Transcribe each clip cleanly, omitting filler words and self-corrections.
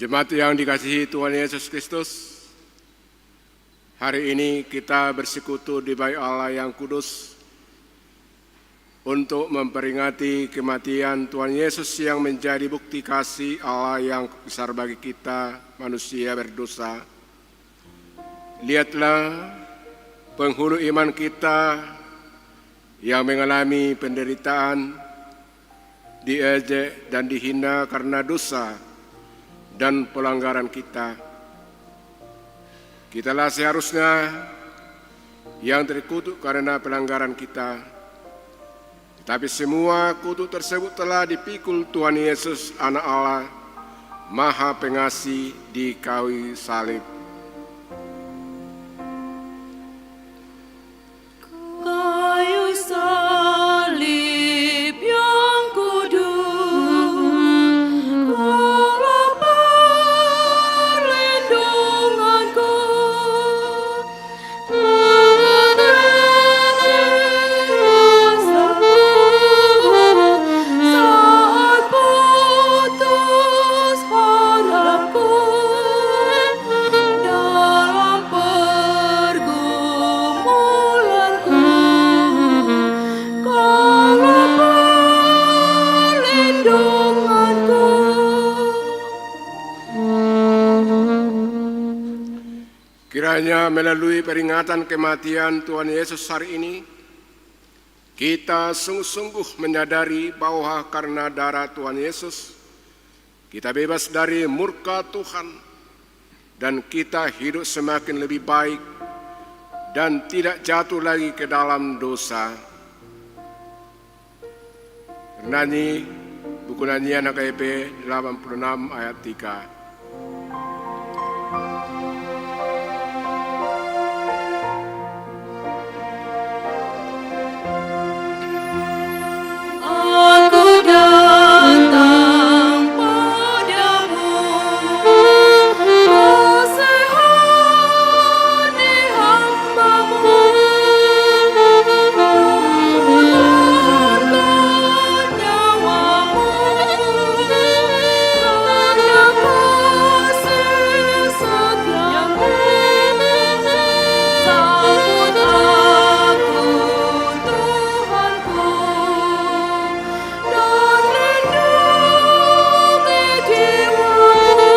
Jemaat yang dikasihi Tuhan Yesus Kristus, hari ini kita bersekutu di bait Allah yang kudus untuk memperingati kematian Tuhan Yesus yang menjadi bukti kasih Allah yang besar bagi kita manusia berdosa. Lihatlah penghulu iman kita yang mengalami penderitaan, diejek dan dihina karena dosa dan pelanggaran kita. Kitalah seharusnya yang terkutuk karena pelanggaran kita. Tetapi semua kutuk tersebut telah dipikul Tuhan Yesus, Anak Allah, Maha Pengasih di kayu salib. Kayu salib yang kudus, Allah perlindunganku. Saat putus harapku dalam pergumulanku, Kaulah perlindunganku. Kiranya melalui peringatan kematian Tuhan Yesus hari ini, kita sungguh-sungguh menyadari bahwa karena darah Tuhan Yesus, kita bebas dari murka Tuhan dan kita hidup semakin lebih baik dan tidak jatuh lagi ke dalam dosa. Nyanyi buku nyanyian HKBP 86 ayat 3. Aku datang padamu, kasihani hamba-Mu, korbankan nyawa-Mu, karena kasih setiamu. Sambut aku, Tuhanku, dan lindungi jiwaku.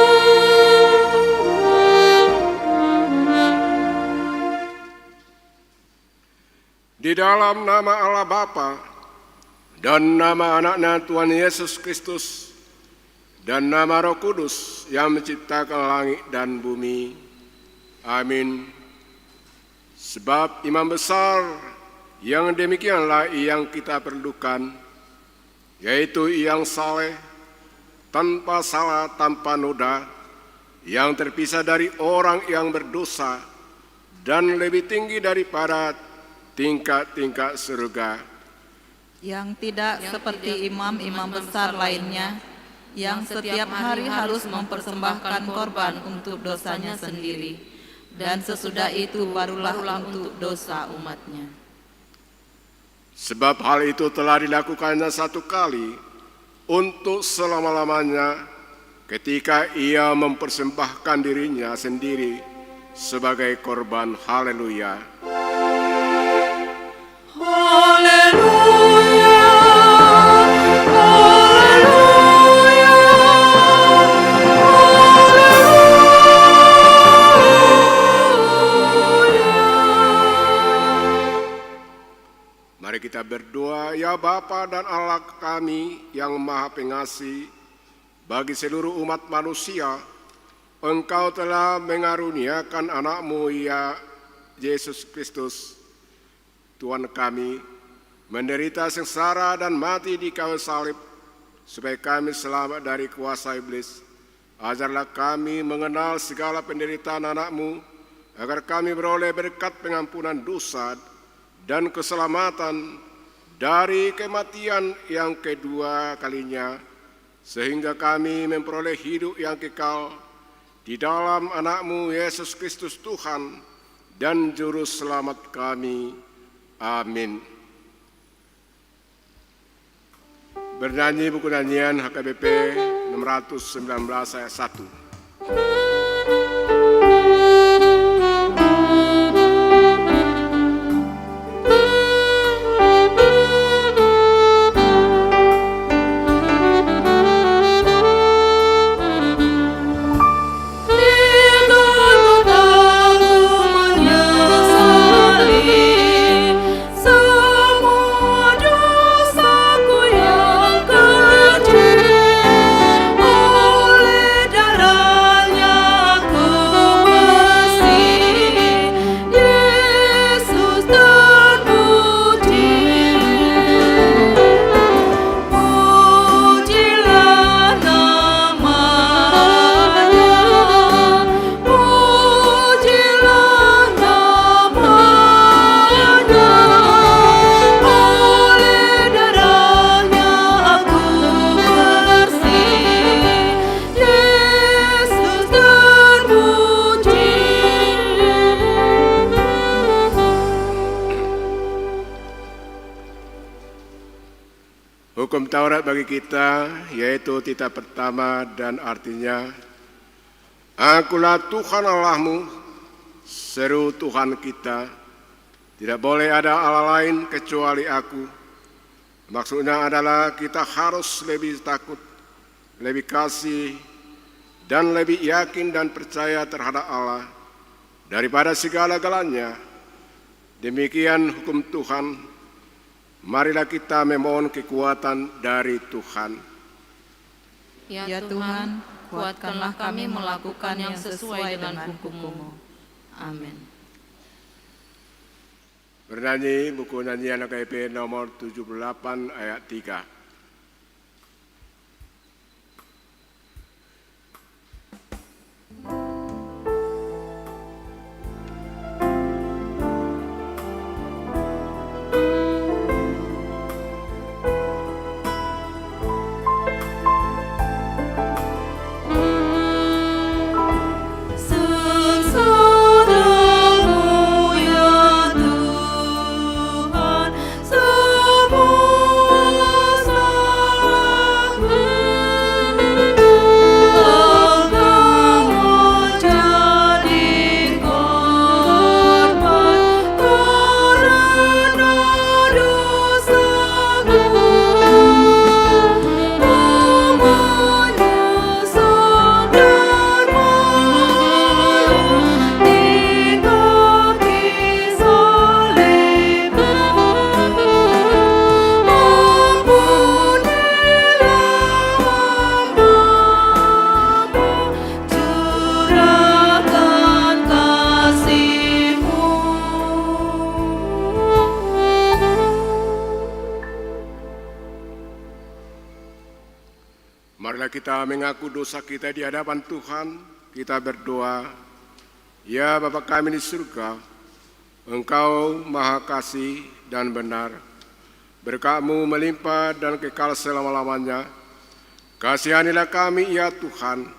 Di dalam nama Allah Bapa dan nama anaknya Tuhan Yesus Kristus dan nama Roh Kudus yang menciptakan langit dan bumi. Amin. Sebab imam besar yang demikianlah yang kita perlukan, yaitu yang saleh, tanpa salah, tanpa noda, yang terpisah dari orang yang berdosa dan lebih tinggi daripada tingkat-tingkat surga. Yang tidak seperti imam-imam besar lainnya, yang setiap hari harus mempersembahkan korban untuk dosanya sendiri, dan sesudah itu barulah untuk dosa umatnya. Sebab hal itu telah dilakukannya satu kali untuk selama-lamanya ketika ia mempersembahkan dirinya sendiri sebagai korban. Haleluya. Haleluya, haleluya, haleluya. Mari kita berdoa. Ya Bapa dan Allah kami yang Maha Pengasih bagi seluruh umat manusia, Engkau telah mengaruniakan anak-Mu ya Yesus Kristus, Tuhan kami, menderita sengsara dan mati di kayu salib, supaya kami selamat dari kuasa iblis. Ajarlah kami mengenal segala penderitaan anak-Mu, agar kami beroleh berkat pengampunan dosa dan keselamatan dari kematian yang kedua kalinya, sehingga kami memperoleh hidup yang kekal di dalam anak-Mu Yesus Kristus Tuhan dan Juru Selamat kami. Amin. Bernyanyi buku nyanyian HKBP 619 ayat 1. Semua dosaku yang kecil, oleh darahnya aku bersih. Yesus terpuji. Pujilah namanya, pujilah namanya. Oleh darahnya aku bersih. Yesus terpuji. Hukum Taurat bagi kita yaitu titah pertama dan artinya, Akulah Tuhan Allahmu, seru Tuhan kita, tidak boleh ada Allah lain kecuali aku. Maksudnya adalah kita harus lebih takut, lebih kasih, dan lebih yakin dan percaya terhadap Allah daripada segala-galanya. Demikian hukum Tuhan. Marilah kita memohon kekuatan dari Tuhan. Ya Tuhan, kuatkanlah kami melakukan yang sesuai dengan hukum-Mu. Amin. Bernyanyi buku nyanyian KIP nomor 78 ayat 3. Sengsaramu ya Tuhan, semua salahku. Engkau jadi korban karena dosaku. Menyesal dan malu di kaki salibmu. Ampunilah hamba-Mu, curahkan kasih-Mu. Marilah kita mengaku dosa kita di hadapan Tuhan. Kita berdoa, Ya Bapa kami di surga, Engkau maha kasih dan benar. Berkat-Mu melimpah dan kekal selama-lamanya. Kasihanilah kami ya Tuhan.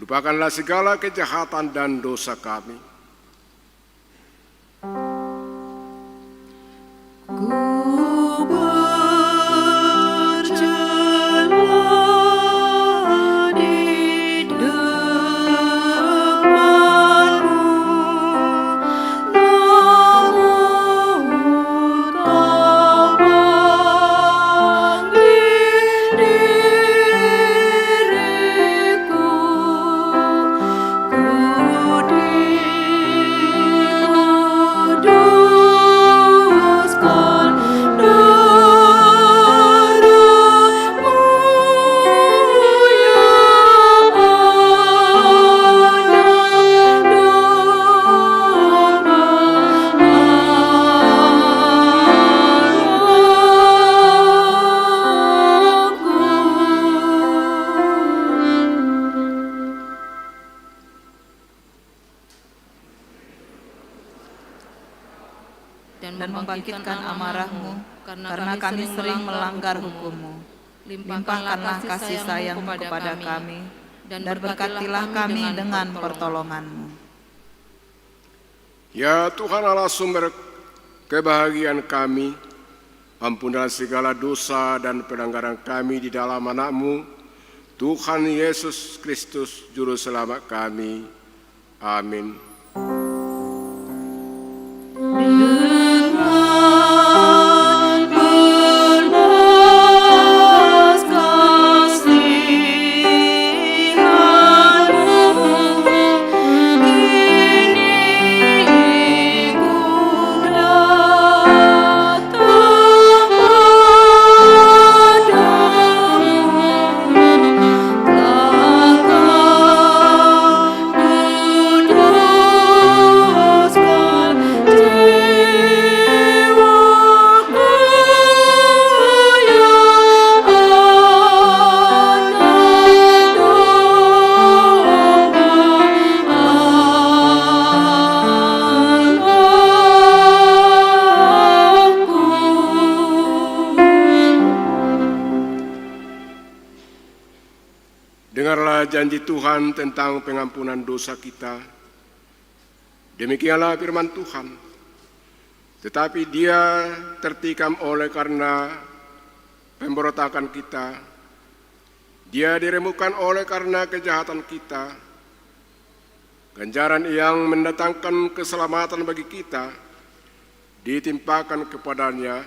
Lupakanlah segala kejahatan dan dosa kami. Ku berjalan di depan-Mu, namun Kau panggil diriku. Ku dikuduskan darah-Mu, ya anak domba Allahku. Dan membangkitkan amarah-Mu, karena kami sering melanggar hukum-Mu. Limpahkanlah kasih sayang-Mu kepada kami, dan berkatilah kami dengan pertolongan-Mu. Ya Tuhan Allah sumber kebahagiaan kami, ampunilah segala dosa dan pelanggaran kami di dalam anak-Mu, Tuhan Yesus Kristus, Juru Selamat kami. Amin. Dengan belas kasihan-Mu, kini ku datang Dengarlah janji Tuhan tentang pengampunan dosa kita. Demikianlah firman Tuhan. Tetapi Dia tertikam oleh karena pemberontakan kita. Dia diremukkan oleh karena kejahatan kita. Ganjaran yang mendatangkan keselamatan bagi kita ditimpakan kepadanya,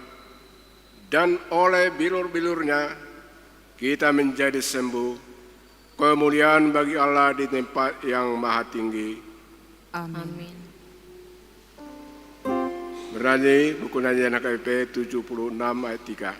dan oleh bilur-bilurnya kita menjadi sembuh. Kemuliaan bagi Allah di tempat yang maha tinggi. Amin. Bernyanyi buku nyanyian HKBP 76 ayat 3.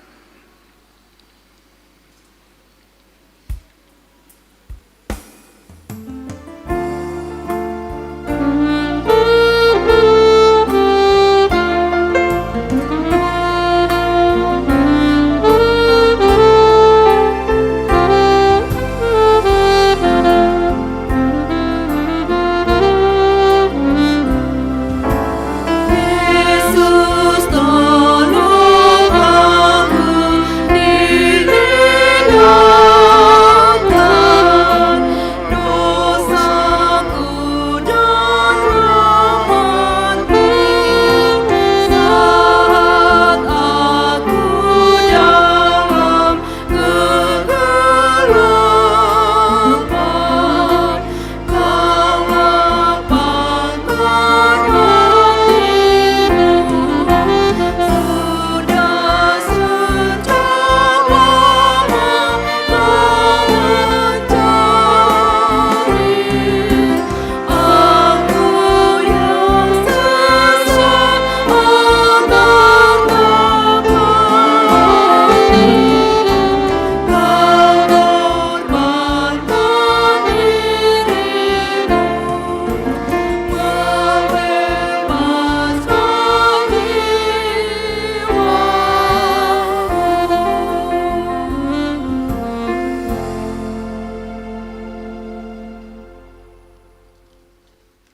Yesus tolong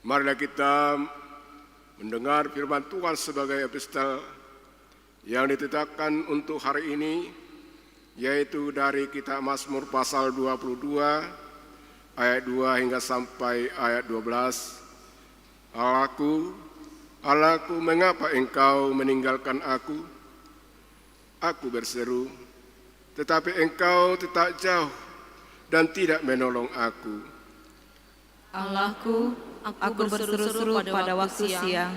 Marilah kita mendengar firman Tuhan sebagai epistel yang ditetapkan untuk hari ini, yaitu dari kitab Mazmur pasal 22 ayat 2 hingga sampai ayat 12. Allahku, Allahku, mengapa engkau meninggalkan aku? Aku berseru, tetapi engkau tetap jauh dan tidak menolong aku. Allahku, aku berseru-seru pada waktu siang,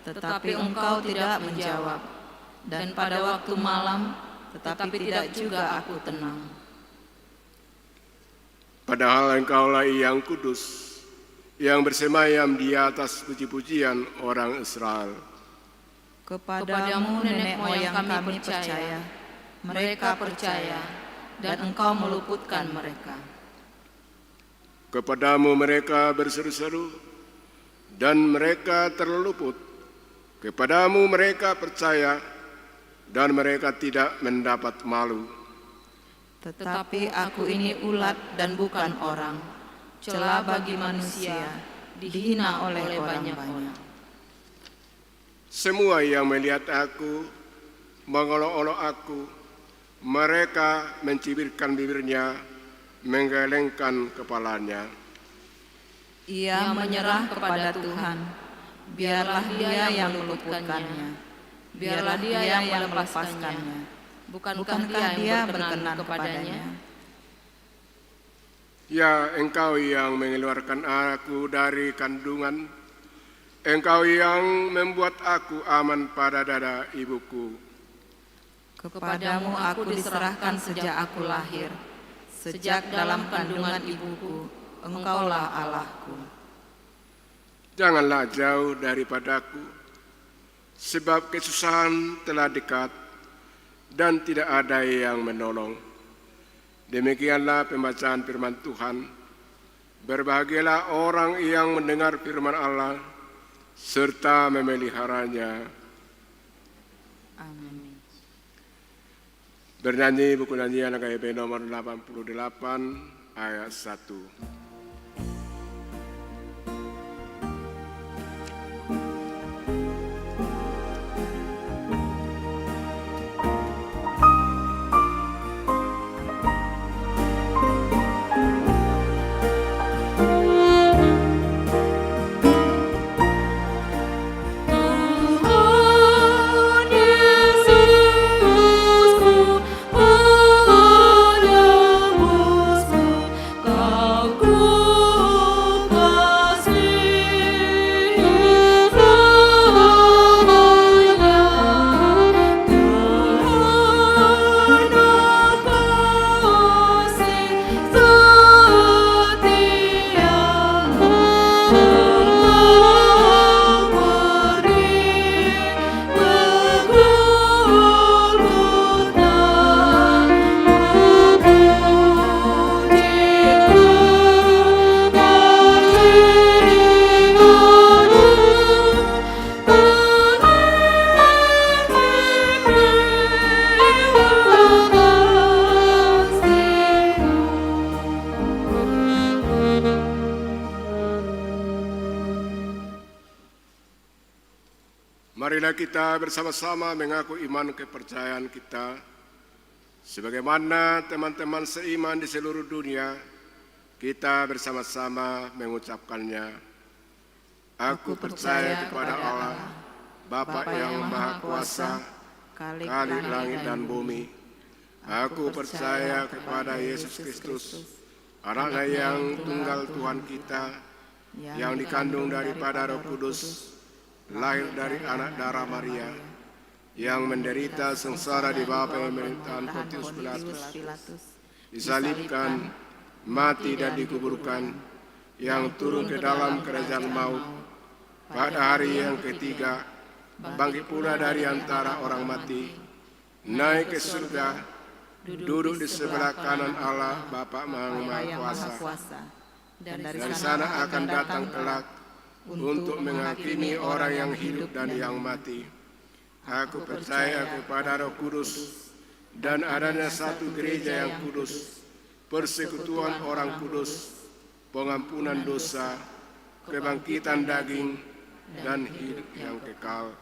tetapi engkau tidak menjawab. Dan pada waktu malam, tetapi tidak juga aku tenang. Padahal engkaulah yang kudus, yang bersemayam di atas puji-pujian orang Israel. Kepadamu nenek moyang kami percaya, mereka percaya, dan engkau meluputkan mereka. Kepadamu mereka berseru-seru, dan mereka terluput. Kepadamu mereka percaya, dan mereka tidak mendapat malu. Tetapi aku ini ulat dan bukan orang, celah bagi manusia, dihina oleh orang banyak. Semua yang melihat aku, mengolok-olok aku, mereka mencibirkan bibirnya, menggelengkan kepalanya. Ia menyerah kepada Tuhan, biarlah Dia yang meluputkannya, biarlah Dia yang melepaskannya. Bukankah Dia berkenan kepadanya? Ya, Engkau yang mengeluarkan aku dari kandungan, Engkau yang membuat aku aman pada dada ibuku. Kepadamu aku diserahkan sejak aku lahir, sejak dalam kandungan ibuku, Engkaulah Allahku. Janganlah jauh daripadaku, sebab kesusahan telah dekat dan tidak ada yang menolong. Demikianlah pembacaan firman Tuhan. Berbahagialah orang yang mendengar firman Allah serta memeliharanya. Amin. Bernyanyi buku nyanyian KIP nomor 88 ayat 1. Tuhan Yesusku, penebusku, Kau ku kasihi selamanya. Karena kasih setiamu, Engkau pergi ke Golgota, Marilah kita bersama-sama mengaku iman kepercayaan kita, sebagaimana teman-teman seiman di seluruh dunia, kita bersama-sama mengucapkannya. Aku percaya kepada Allah, Bapa yang Maha Kuasa, Khalik langit dan bumi. Aku percaya kepada Yesus Kristus, Anaknya yang tunggal Tuhan kita, yang dikandung daripada Roh Kudus, lahir dari anak darah Maria, yang menderita sengsara di bawah pemerintahan Pontius Pilatus, disalibkan, mati dan dikuburkan, yang turun ke dalam kerajaan maut, pada hari yang ketiga bangkit pula dari antara orang mati, naik ke surga, duduk di sebelah kanan Allah Bapa Maha Kuasa, dan dari sana akan datang kelak untuk menghakimi orang yang hidup dan yang mati. Aku percaya kepada Roh Kudus dan adanya satu gereja yang kudus, persekutuan orang kudus, pengampunan dosa, kebangkitan daging, dan hidup yang kekal.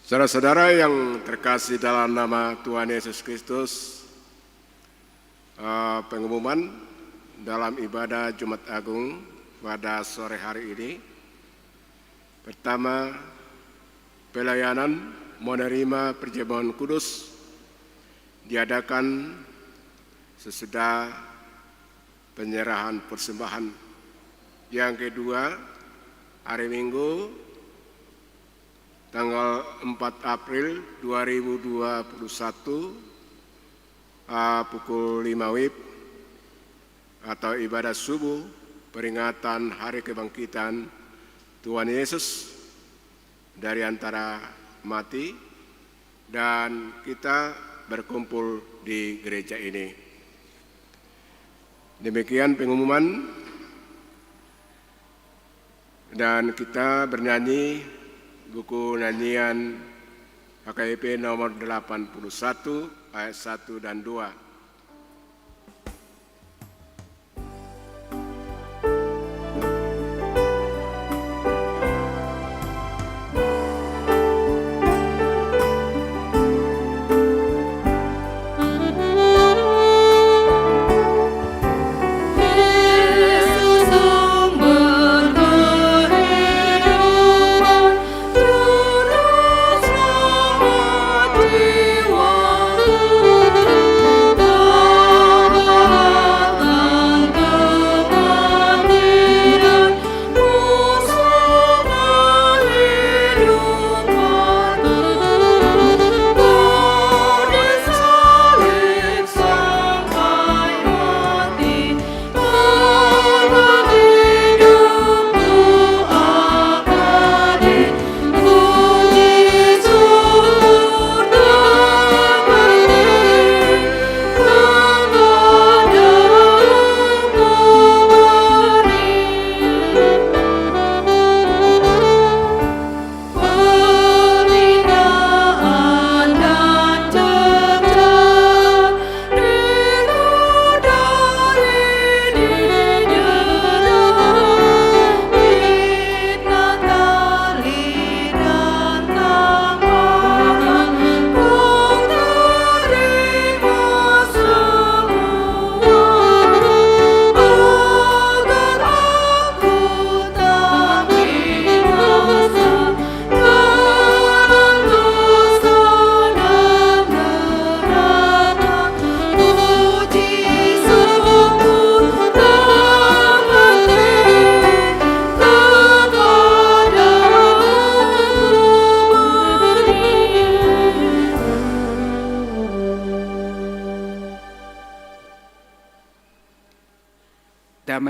Saudara-saudara yang terkasih dalam nama Tuhan Yesus Kristus, pengumuman dalam ibadah Jumat Agung pada sore hari ini. Pertama, pelayanan menerima perjamuan kudus diadakan sesudah penyerahan persembahan. Yang kedua, hari Minggu tanggal 4 April 2021 pukul 5 WIB atau ibadah subuh peringatan Hari Kebangkitan Tuhan Yesus dari antara mati, dan kita berkumpul di gereja ini. Demikian pengumuman, dan kita bernyanyi buku nyanyian HKIP nomor 81 ayat 1 dan 2. Yesus sumber kehidupan, Juru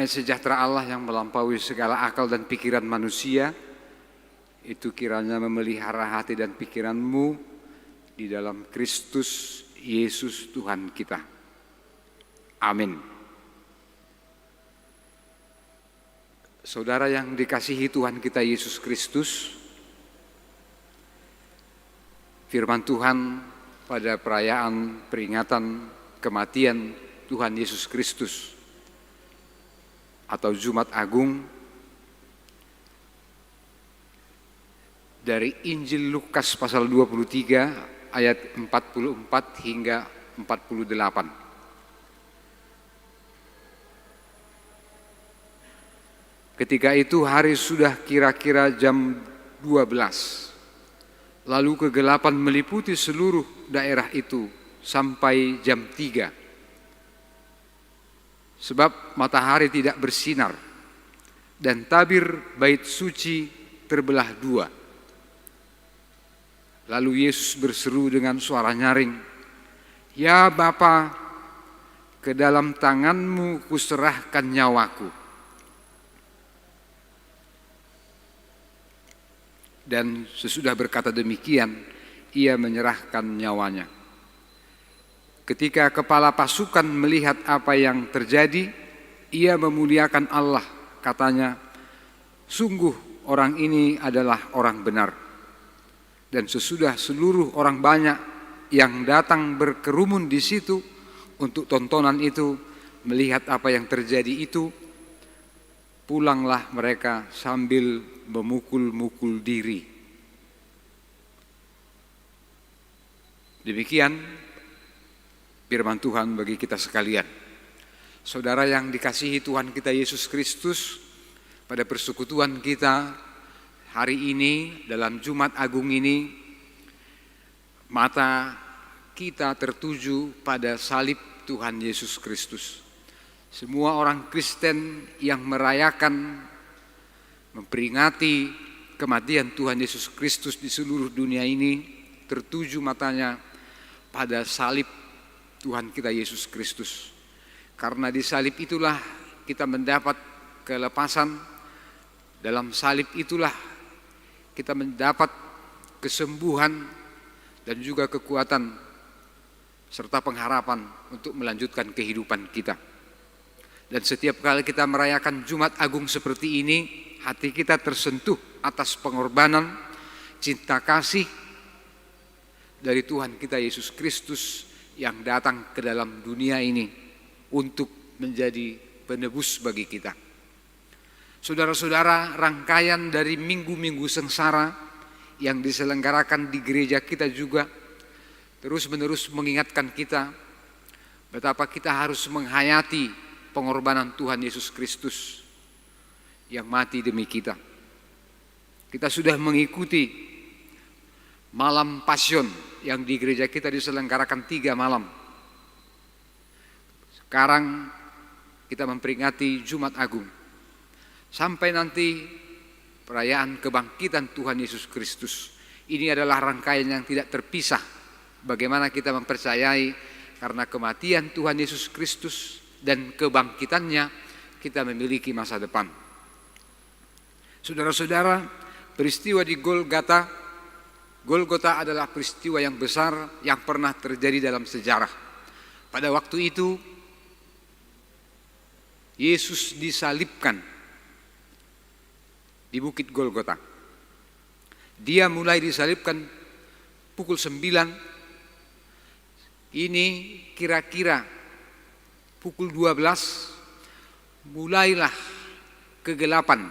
damai sejahtera Allah yang melampaui segala akal dan pikiran manusia, itu kiranya memelihara hati dan pikiranmu di dalam Kristus Yesus Tuhan kita. Amin. Saudara yang dikasihi Tuhan kita Yesus Kristus, firman Tuhan pada perayaan peringatan kematian Tuhan Yesus Kristus atau Jumat Agung dari Injil Lukas pasal 23 ayat 44 hingga 48. Ketika itu hari sudah kira-kira jam 12. Lalu kegelapan meliputi seluruh daerah itu sampai jam 3. Sebab matahari tidak bersinar dan tabir bait suci terbelah dua. Lalu Yesus berseru dengan suara nyaring, "Ya Bapa, ke dalam tangan-Mu kuserahkan nyawaku." Dan sesudah berkata demikian, ia menyerahkan nyawanya. Ketika kepala pasukan melihat apa yang terjadi, ia memuliakan Allah. Katanya, "Sungguh orang ini adalah orang benar." Dan sesudah seluruh orang banyak yang datang berkerumun di situ untuk tontonan itu, melihat apa yang terjadi itu, pulanglah mereka sambil memukul-mukul diri. Demikian firman Tuhan bagi kita sekalian. Saudara yang dikasihi Tuhan kita Yesus Kristus, pada persekutuan kita hari ini dalam Jumat Agung ini, mata kita tertuju pada salib Tuhan Yesus Kristus. Semua orang Kristen yang merayakan, memperingati kematian Tuhan Yesus Kristus di seluruh dunia ini, tertuju matanya pada salib Tuhan kita Yesus Kristus. Karena di salib itulah kita mendapat kelepasan, dalam salib itulah kita mendapat kesembuhan dan juga kekuatan serta pengharapan untuk melanjutkan kehidupan kita. Dan setiap kali kita merayakan Jumat Agung seperti ini, hati kita tersentuh atas pengorbanan, cinta kasih dari Tuhan kita Yesus Kristus yang datang ke dalam dunia ini untuk menjadi penebus bagi kita. Saudara-saudara, rangkaian dari minggu-minggu sengsara yang diselenggarakan di gereja kita juga terus-menerus mengingatkan kita betapa kita harus menghayati pengorbanan Tuhan Yesus Kristus yang mati demi kita. Kita sudah mengikuti malam Passion yang di gereja kita diselenggarakan 3 malam. Sekarang kita memperingati Jumat Agung. Sampai nanti perayaan kebangkitan Tuhan Yesus Kristus. Ini adalah rangkaian yang tidak terpisah. Bagaimana kita mempercayai karena kematian Tuhan Yesus Kristus dan kebangkitannya kita memiliki masa depan. Saudara-saudara, peristiwa di Golgota adalah peristiwa yang besar yang pernah terjadi dalam sejarah. Pada waktu itu, Yesus disalibkan di Bukit Golgota. Dia mulai disalibkan pukul 9. Ini kira-kira pukul 12 mulailah kegelapan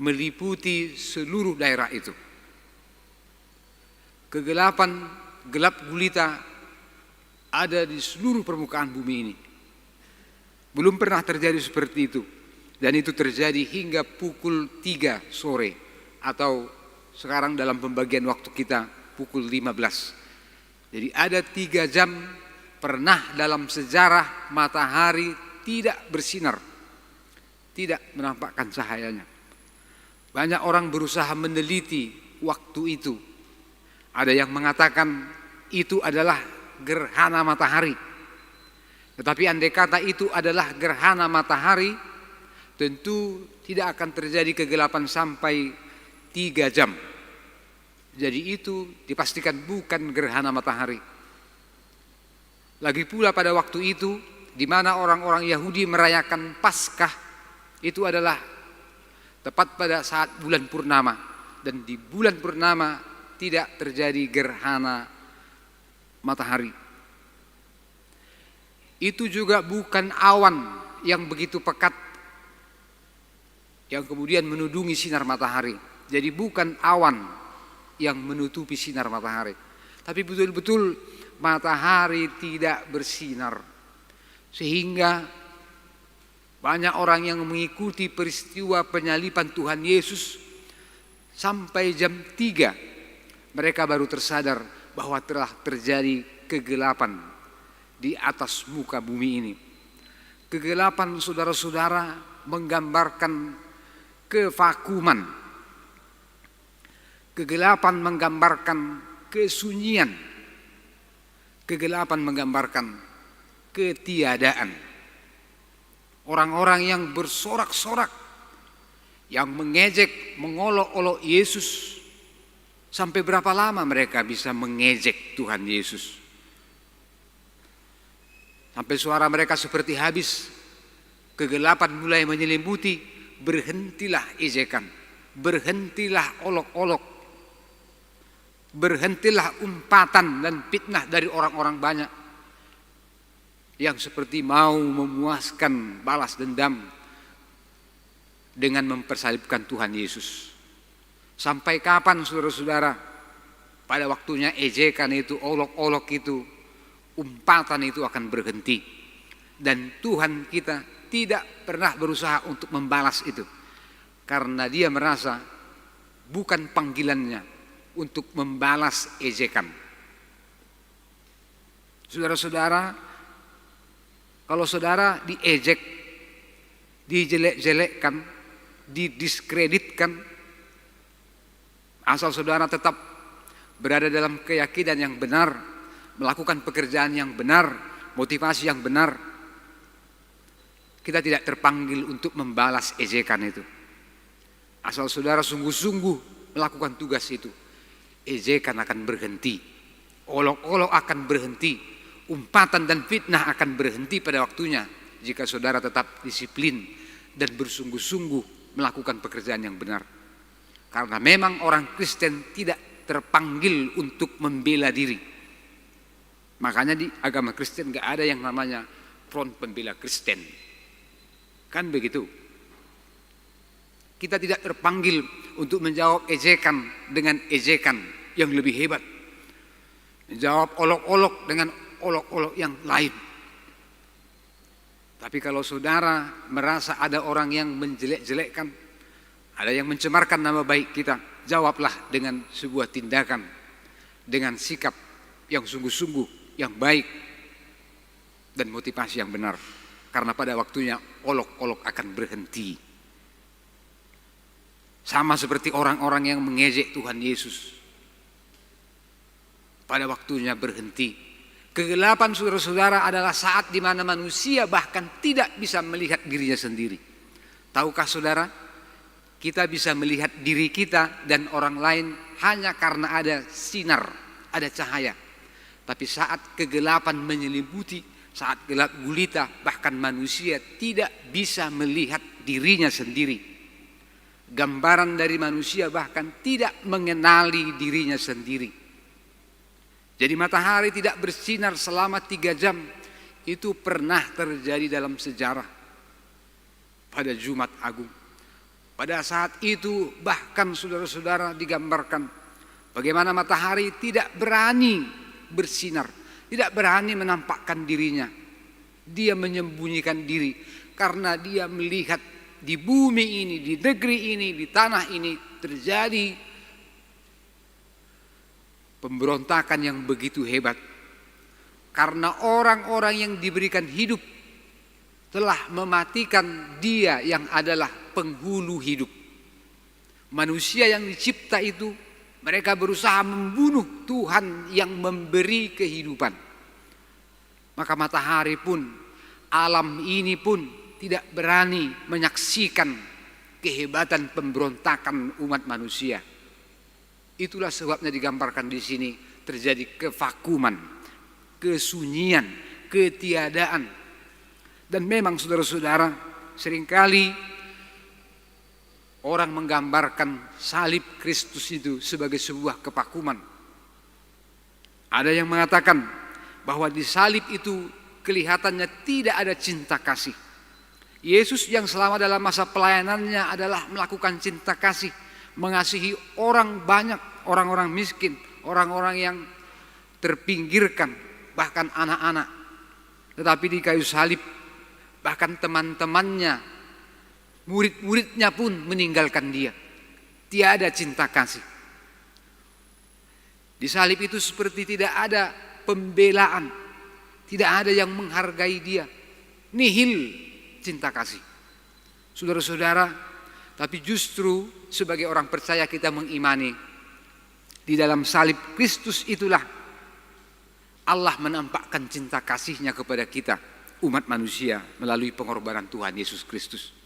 meliputi seluruh daerah itu. Kegelapan, gelap gulita ada di seluruh permukaan bumi ini. Belum pernah terjadi seperti itu. Dan itu terjadi hingga pukul 3 sore atau sekarang dalam pembagian waktu kita pukul 15. Jadi ada 3 jam pernah dalam sejarah matahari tidak bersinar, tidak menampakkan cahayanya. Banyak orang berusaha meneliti waktu itu. Ada yang mengatakan itu adalah gerhana matahari. Tetapi andai kata itu adalah gerhana matahari, tentu tidak akan terjadi kegelapan sampai 3 jam. Jadi itu dipastikan bukan gerhana matahari. Lagi pula pada waktu itu, di mana orang-orang Yahudi merayakan Paskah, itu adalah tepat pada saat bulan purnama. Dan di bulan purnama tidak terjadi gerhana matahari. Itu juga bukan awan yang begitu pekat yang kemudian menudungi sinar matahari. Jadi bukan awan yang menutupi sinar matahari, tapi betul-betul matahari tidak bersinar. Sehingga banyak orang yang mengikuti peristiwa penyaliban Tuhan Yesus sampai jam 3 mereka baru tersadar bahwa telah terjadi kegelapan di atas muka bumi ini. Kegelapan, saudara-saudara, menggambarkan kevakuman. Kegelapan menggambarkan kesunyian. Kegelapan menggambarkan ketiadaan. Orang-orang yang bersorak-sorak, yang mengejek, mengolok-olok Yesus. Sampai berapa lama mereka bisa mengejek Tuhan Yesus? Sampai suara mereka seperti habis. Kegelapan mulai menyelimuti, berhentilah ejekan, berhentilah olok-olok, berhentilah umpatan dan fitnah dari orang-orang banyak yang seperti mau memuaskan balas dendam dengan mempersalibkan Tuhan Yesus. Sampai kapan, saudara-saudara? Pada waktunya ejekan itu, olok-olok itu, umpatan itu akan berhenti. Dan Tuhan kita tidak pernah berusaha untuk membalas itu, karena dia merasa bukan panggilannya untuk membalas ejekan. Saudara-saudara, kalau saudara diejek, dijelek-jelekkan, didiskreditkan, asal saudara tetap berada dalam keyakinan yang benar, melakukan pekerjaan yang benar, motivasi yang benar, kita tidak terpanggil untuk membalas ejekan itu. Asal saudara sungguh-sungguh melakukan tugas itu, ejekan akan berhenti, olok-olok akan berhenti, umpatan dan fitnah akan berhenti pada waktunya jika saudara tetap disiplin dan bersungguh-sungguh melakukan pekerjaan yang benar. Karena memang orang Kristen tidak terpanggil untuk membela diri. Makanya di agama Kristen gak ada yang namanya front pembela Kristen. Kan begitu. Kita tidak terpanggil untuk menjawab ejekan dengan ejekan yang lebih hebat. Menjawab olok-olok dengan olok-olok yang lain. Tapi kalau saudara merasa ada orang yang menjelek-jelekkan, ada yang mencemarkan nama baik kita, jawablah dengan sebuah tindakan, dengan sikap yang sungguh-sungguh, yang baik, dan motivasi yang benar. Karena pada waktunya olok-olok akan berhenti. Sama seperti orang-orang yang mengejek Tuhan Yesus. Pada waktunya berhenti. Kegelapan, saudara-saudara, adalah saat di mana manusia bahkan tidak bisa melihat dirinya sendiri. Tahukah saudara? Kita bisa melihat diri kita dan orang lain hanya karena ada sinar, ada cahaya. Tapi saat kegelapan menyelimuti, saat gelap gulita, bahkan manusia tidak bisa melihat dirinya sendiri. Gambaran dari manusia bahkan tidak mengenali dirinya sendiri. Jadi matahari tidak bersinar selama 3 jam. Itu pernah terjadi dalam sejarah pada Jumat Agung. Pada saat itu bahkan saudara-saudara digambarkan bagaimana matahari tidak berani bersinar, tidak berani menampakkan dirinya. Dia menyembunyikan diri karena dia melihat di bumi ini, di negeri ini, di tanah ini terjadi pemberontakan yang begitu hebat. Karena orang-orang yang diberikan hidup telah mematikan dia yang adalah penghulu hidup. Manusia yang dicipta itu, mereka berusaha membunuh Tuhan yang memberi kehidupan. Maka matahari pun, alam ini pun tidak berani menyaksikan kehebatan pemberontakan umat manusia. Itulah sebabnya digambarkan di sini terjadi kevakuman, kesunyian, ketiadaan. Dan memang saudara-saudara, seringkali orang menggambarkan salib Kristus itu sebagai sebuah kevakuman. Ada yang mengatakan bahwa di salib itu kelihatannya tidak ada cinta kasih. Yesus yang selama dalam masa pelayanannya adalah melakukan cinta kasih, mengasihi orang banyak, orang-orang miskin, orang-orang yang terpinggirkan, bahkan anak-anak. Tetapi di kayu salib, bahkan teman-temannya, murid-muridnya pun meninggalkan dia. Tiada cinta kasih. Di salib itu seperti tidak ada pembelaan, tidak ada yang menghargai dia. Nihil cinta kasih. Saudara-saudara, tapi justru sebagai orang percaya kita mengimani di dalam salib Kristus itulah Allah menampakkan cinta kasih-Nya kepada kita, umat manusia, melalui pengorbanan Tuhan Yesus Kristus.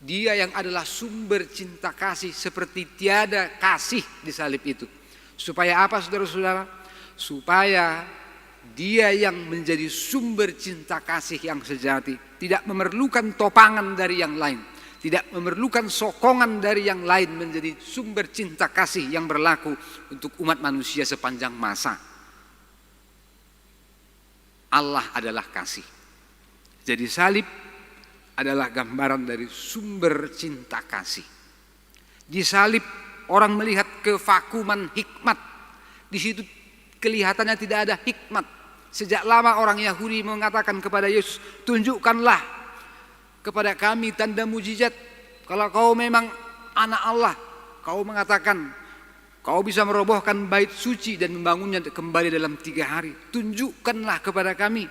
Dia yang adalah sumber cinta kasih, seperti tiada kasih di salib itu. Supaya apa, saudara-saudara? Supaya Dia yang menjadi sumber cinta kasih yang sejati, tidak memerlukan topangan dari yang lain, tidak memerlukan sokongan dari yang lain, menjadi sumber cinta kasih yang berlaku untuk umat manusia sepanjang masa. Allah adalah kasih. Jadi salib adalah gambaran dari sumber cinta kasih. Di salib orang melihat kevakuman hikmat. Di situ kelihatannya tidak ada hikmat. Sejak lama orang Yahudi mengatakan kepada Yesus, tunjukkanlah kepada kami tanda mujizat. Kalau kau memang anak Allah, kau mengatakan kau bisa merobohkan bait suci dan membangunnya kembali dalam 3 hari. Tunjukkanlah kepada kami.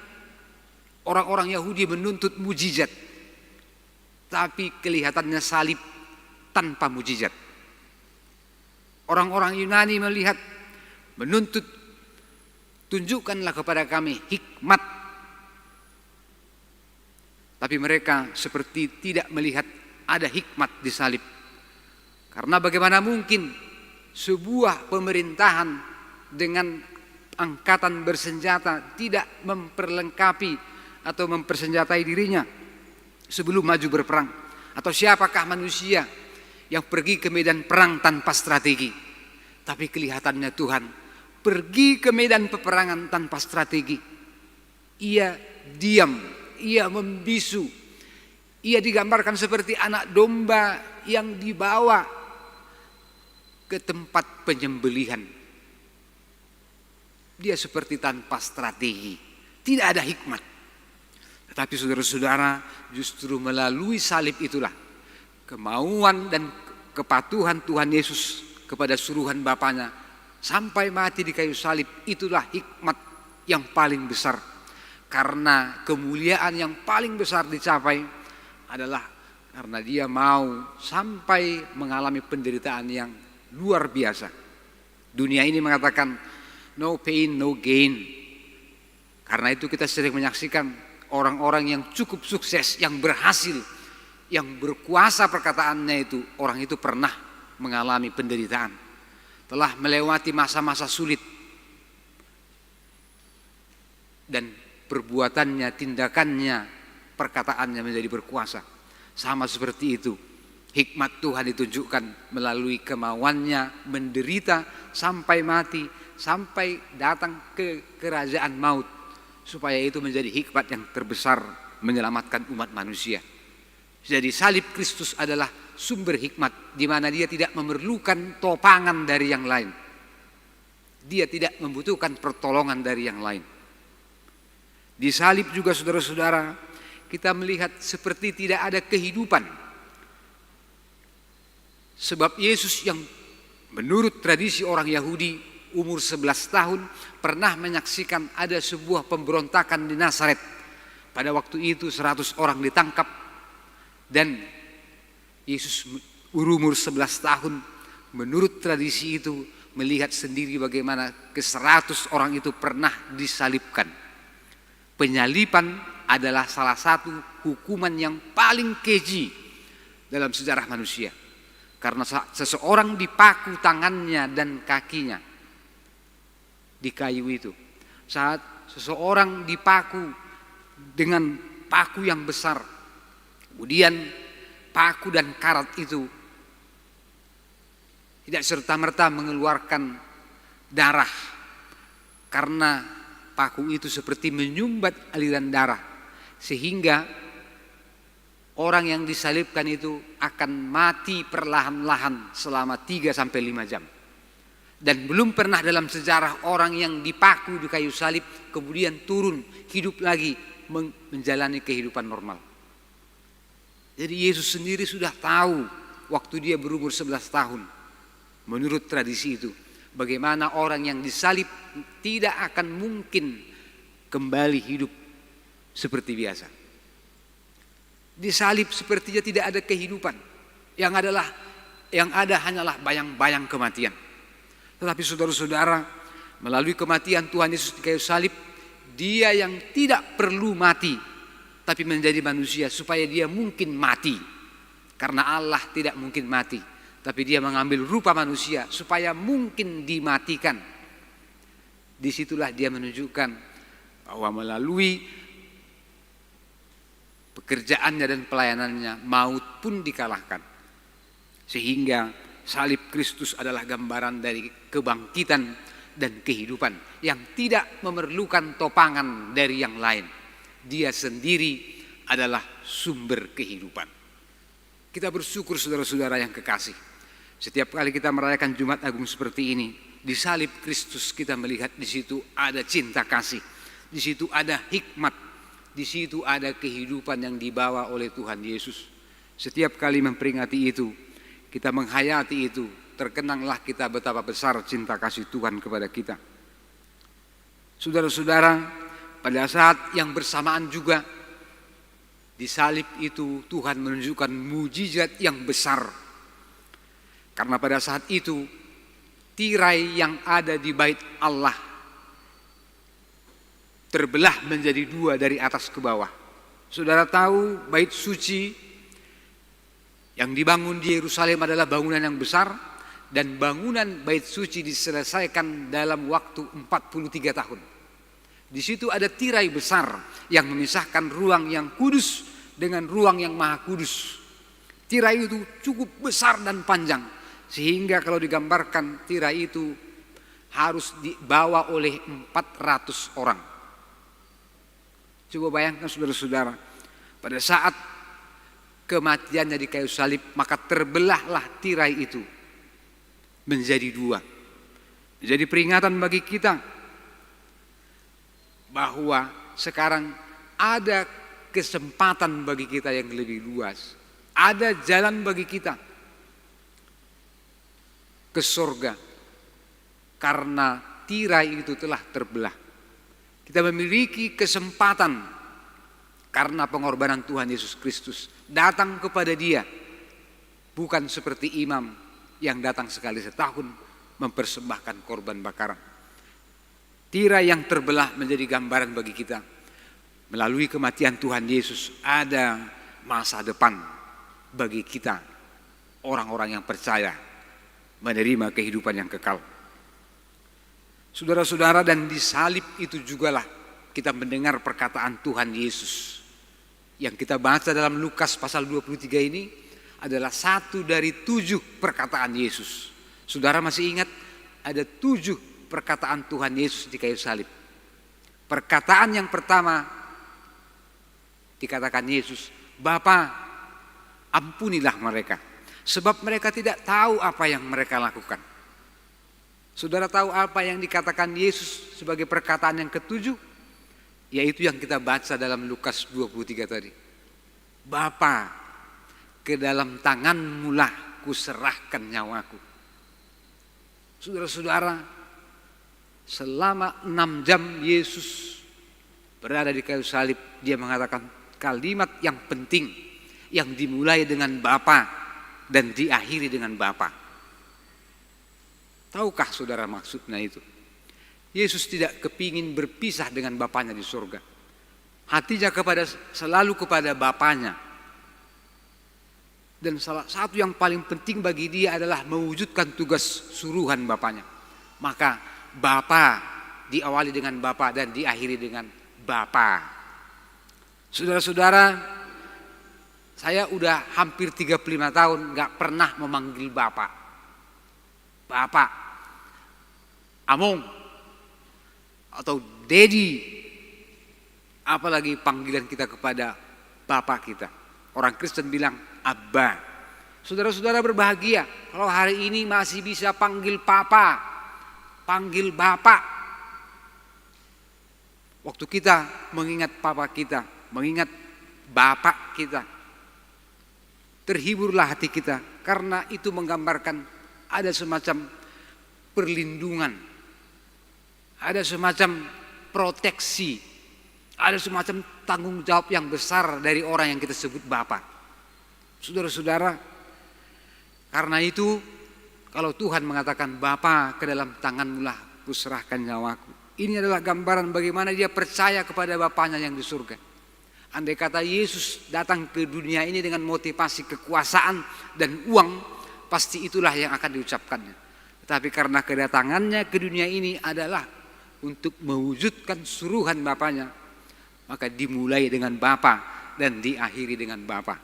Orang-orang Yahudi menuntut mujizat, tapi kelihatannya salib tanpa mujizat. Orang-orang Yunani melihat, menuntut, tunjukkanlah kepada kami hikmat. Tapi mereka seperti tidak melihat ada hikmat di salib. Karena bagaimana mungkin sebuah pemerintahan dengan angkatan bersenjata tidak memperlengkapi atau mempersenjatai dirinya sebelum maju berperang? Atau siapakah manusia yang pergi ke medan perang tanpa strategi? Tapi kelihatannya Tuhan pergi ke medan peperangan tanpa strategi. Ia diam, ia membisu. Ia digambarkan seperti anak domba yang dibawa ke tempat penyembelihan. Dia seperti tanpa strategi, tidak ada hikmat. Tetapi saudara-saudara, justru melalui salib itulah kemauan dan kepatuhan Tuhan Yesus kepada suruhan Bapanya sampai mati di kayu salib, itulah hikmat yang paling besar. Karena kemuliaan yang paling besar dicapai adalah karena Dia mau sampai mengalami penderitaan yang luar biasa. Dunia ini mengatakan no pain, no gain. Karena itu kita sering menyaksikan orang-orang yang cukup sukses, yang berhasil, yang berkuasa perkataannya itu, orang itu pernah mengalami penderitaan, telah melewati masa-masa sulit, dan perbuatannya, tindakannya, perkataannya menjadi berkuasa. Sama seperti itu, hikmat Tuhan ditunjukkan melalui kemauannya menderita sampai mati, sampai datang ke kerajaan maut, supaya itu menjadi hikmat yang terbesar menyelamatkan umat manusia. Jadi salib Kristus adalah sumber hikmat, di mana Dia tidak memerlukan topangan dari yang lain. Dia tidak membutuhkan pertolongan dari yang lain. Di salib juga saudara-saudara, kita melihat seperti tidak ada kehidupan. Sebab Yesus yang menurut tradisi orang Yahudi umur 11 tahun pernah menyaksikan ada sebuah pemberontakan di Nazaret. Pada waktu itu 100 orang ditangkap, dan Yesus umur 11 tahun menurut tradisi itu melihat sendiri bagaimana ke 100 orang itu pernah disalibkan. Penyaliban adalah salah satu hukuman yang paling keji dalam sejarah manusia. Karena seseorang dipaku tangannya dan kakinya di kayu itu. Saat seseorang dipaku dengan paku yang besar, kemudian paku dan karat itu tidak serta-merta mengeluarkan darah, karena paku itu seperti menyumbat aliran darah, sehingga orang yang disalibkan itu akan mati perlahan-lahan selama 3-5 jam. Dan belum pernah dalam sejarah orang yang dipaku di kayu salib kemudian turun hidup lagi menjalani kehidupan normal. Jadi Yesus sendiri sudah tahu waktu dia berumur 11 tahun, menurut tradisi itu, bagaimana orang yang disalib tidak akan mungkin kembali hidup seperti biasa. Disalib sepertinya tidak ada kehidupan, yang ada hanyalah bayang-bayang kematian. Tetapi saudara-saudara, melalui kematian Tuhan Yesus di kayu salib, dia yang tidak perlu mati tapi menjadi manusia supaya dia mungkin mati, karena Allah tidak mungkin mati, tapi dia mengambil rupa manusia supaya mungkin dimatikan. Disitulah dia menunjukkan bahwa melalui pekerjaannya dan pelayanannya maut pun dikalahkan, sehingga salib Kristus adalah gambaran dari kebangkitan dan kehidupan yang tidak memerlukan topangan dari yang lain. Dia sendiri adalah sumber kehidupan. Kita bersyukur saudara-saudara yang kekasih. Setiap kali kita merayakan Jumat Agung seperti ini, di salib Kristus kita melihat di situ ada cinta kasih, di situ ada hikmat, di situ ada kehidupan yang dibawa oleh Tuhan Yesus. Setiap kali memperingati itu, kita menghayati itu, terkenanglah kita betapa besar cinta kasih Tuhan kepada kita. Saudara-saudara, pada saat yang bersamaan juga di salib itu Tuhan menunjukkan mujizat yang besar. Karena pada saat itu tirai yang ada di bait Allah terbelah menjadi 2 dari atas ke bawah. Saudara tahu bait suci yang dibangun di Yerusalem adalah bangunan yang besar, dan bangunan bait suci diselesaikan dalam waktu 43 tahun. Di situ ada tirai besar yang memisahkan ruang yang kudus dengan ruang yang maha kudus. Tirai itu cukup besar dan panjang, sehingga kalau digambarkan tirai itu harus dibawa oleh 400 orang. Coba bayangkan saudara-saudara, pada saat kematiannya di kayu salib, maka terbelahlah tirai itu menjadi 2. Jadi peringatan bagi kita bahwa sekarang ada kesempatan bagi kita yang lebih luas. Ada jalan bagi kita ke surga karena tirai itu telah terbelah. Kita memiliki kesempatan karena pengorbanan Tuhan Yesus Kristus. Datang kepada Dia bukan seperti imam yang datang sekali setahun mempersembahkan korban bakaran. Tirai yang terbelah menjadi gambaran bagi kita. Melalui kematian Tuhan Yesus ada masa depan bagi kita, orang-orang yang percaya menerima kehidupan yang kekal. Saudara-saudara, dan di salib itu jugalah kita mendengar perkataan Tuhan Yesus. Yang kita baca dalam Lukas pasal 23 ini adalah 1 dari 7 perkataan Yesus. Saudara masih ingat ada 7 perkataan Tuhan Yesus di kayu salib. Perkataan yang pertama dikatakan Yesus, "Bapa, ampunilah mereka, sebab mereka tidak tahu apa yang mereka lakukan." Saudara tahu apa yang dikatakan Yesus sebagai perkataan yang ke-7? Yaitu yang kita baca dalam Lukas 23 tadi. "Bapa, ke dalam tangan-Mu lah kuserahkan nyawaku." Saudara-saudara, selama 6 jam Yesus berada di kayu salib, Dia mengatakan kalimat yang penting yang dimulai dengan Bapa dan diakhiri dengan Bapa. Tahukah saudara maksudnya itu? Yesus tidak kepingin berpisah dengan Bapanya di surga. hatinya selalu kepada Bapaknya. Dan salah satu yang paling penting bagi dia adalah mewujudkan tugas suruhan Bapaknya. Maka Bapa diawali dengan Bapa dan diakhiri dengan Bapa. Saudara-saudara, saya udah hampir 35 tahun gak pernah memanggil Bapak. Bapak, Among, atau Dedi, apalagi panggilan kita kepada Bapak kita. Orang Kristen bilang Abba. Saudara-saudara berbahagia kalau hari ini masih bisa panggil Papa, panggil Bapak. Waktu kita mengingat Papa kita, mengingat Bapak kita, terhiburlah hati kita, karena itu menggambarkan ada semacam perlindungan, ada semacam proteksi, ada semacam tanggung jawab yang besar dari orang yang kita sebut Bapa. Saudara-saudara, karena itu kalau Tuhan mengatakan Bapa, ke dalam tanganmu-lah kuserahkan nyawaku, ini adalah gambaran bagaimana dia percaya kepada Bapaknya yang di surga. Andai kata Yesus datang ke dunia ini dengan motivasi kekuasaan dan uang, pasti itulah yang akan diucapkannya. Tetapi karena kedatangannya ke dunia ini adalah untuk mewujudkan suruhan Bapaknya, maka dimulai dengan Bapa dan diakhiri dengan Bapa.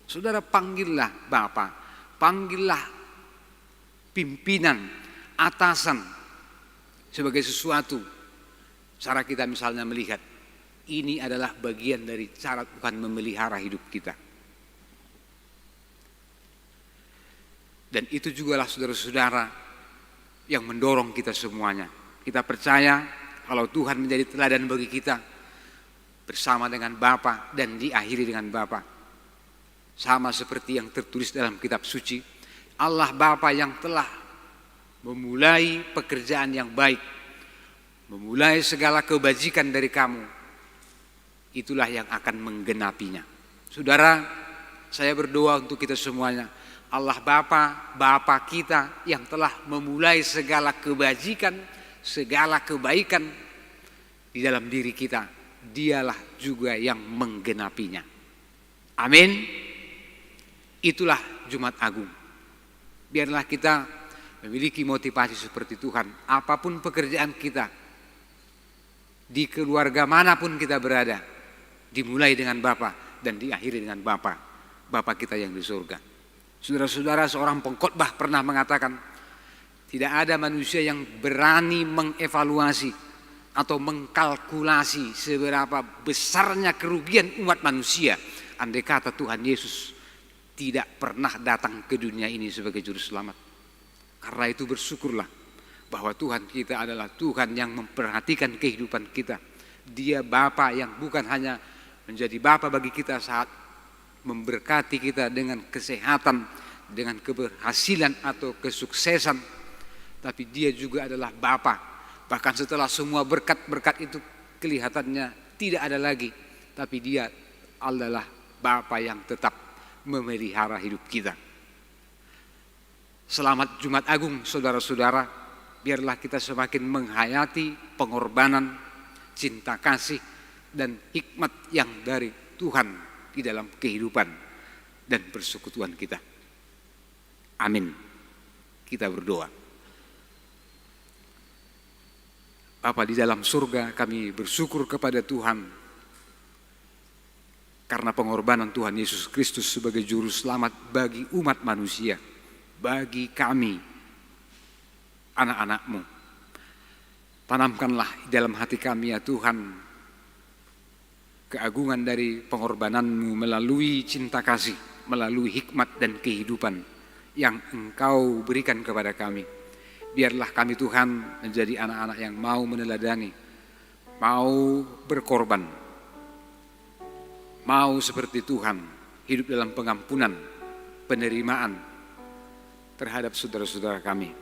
Saudara, panggillah Bapa, panggillah pimpinan, atasan sebagai sesuatu. Cara kita misalnya melihat, ini adalah bagian dari cara Tuhan memelihara hidup kita. Dan itu jugalah saudara-saudara yang mendorong kita semuanya. Kita percaya kalau Tuhan menjadi teladan bagi kita, bersama dengan Bapa dan diakhiri dengan Bapa. Sama seperti yang tertulis dalam kitab suci, Allah Bapa yang telah memulai pekerjaan yang baik, memulai segala kebajikan dari kamu, itulah yang akan menggenapinya. Saudara, saya berdoa untuk kita semuanya. Allah Bapa, Bapa kita yang telah memulai segala kebajikan, segala kebaikan di dalam diri kita, dialah juga yang menggenapinya. Amin. Itulah Jumat Agung. Biarlah kita memiliki motivasi seperti Tuhan. Apapun pekerjaan kita, di keluarga manapun kita berada, dimulai dengan Bapa dan diakhiri dengan Bapa, Bapa kita yang di surga. Saudara-saudara, seorang pengkhotbah pernah mengatakan, tidak ada manusia yang berani mengevaluasi atau mengkalkulasi seberapa besarnya kerugian umat manusia andai kata Tuhan Yesus tidak pernah datang ke dunia ini sebagai juru selamat. Karena itu bersyukurlah bahwa Tuhan kita adalah Tuhan yang memperhatikan kehidupan kita. Dia Bapa yang bukan hanya menjadi Bapa bagi kita saat memberkati kita dengan kesehatan, dengan keberhasilan atau kesuksesan, tapi dia juga adalah Bapa. Bahkan setelah semua berkat-berkat itu kelihatannya tidak ada lagi, tapi dia adalah Bapa yang tetap memelihara hidup kita. Selamat Jumat Agung saudara-saudara. Biarlah kita semakin menghayati pengorbanan, cinta kasih, dan hikmat yang dari Tuhan di dalam kehidupan dan persekutuan kita. Amin. Kita berdoa. Bapa di dalam surga, kami bersyukur kepada Tuhan karena pengorbanan Tuhan Yesus Kristus sebagai juru selamat bagi umat manusia, bagi kami, anak-anak-Mu. Tanamkanlah dalam hati kami ya Tuhan, keagungan dari pengorbanan-Mu melalui cinta kasih, melalui hikmat dan kehidupan yang Engkau berikan kepada kami. Biarlah kami Tuhan menjadi anak-anak yang mau meneladani, mau berkorban, mau seperti Tuhan hidup dalam pengampunan, penerimaan terhadap saudara-saudara kami.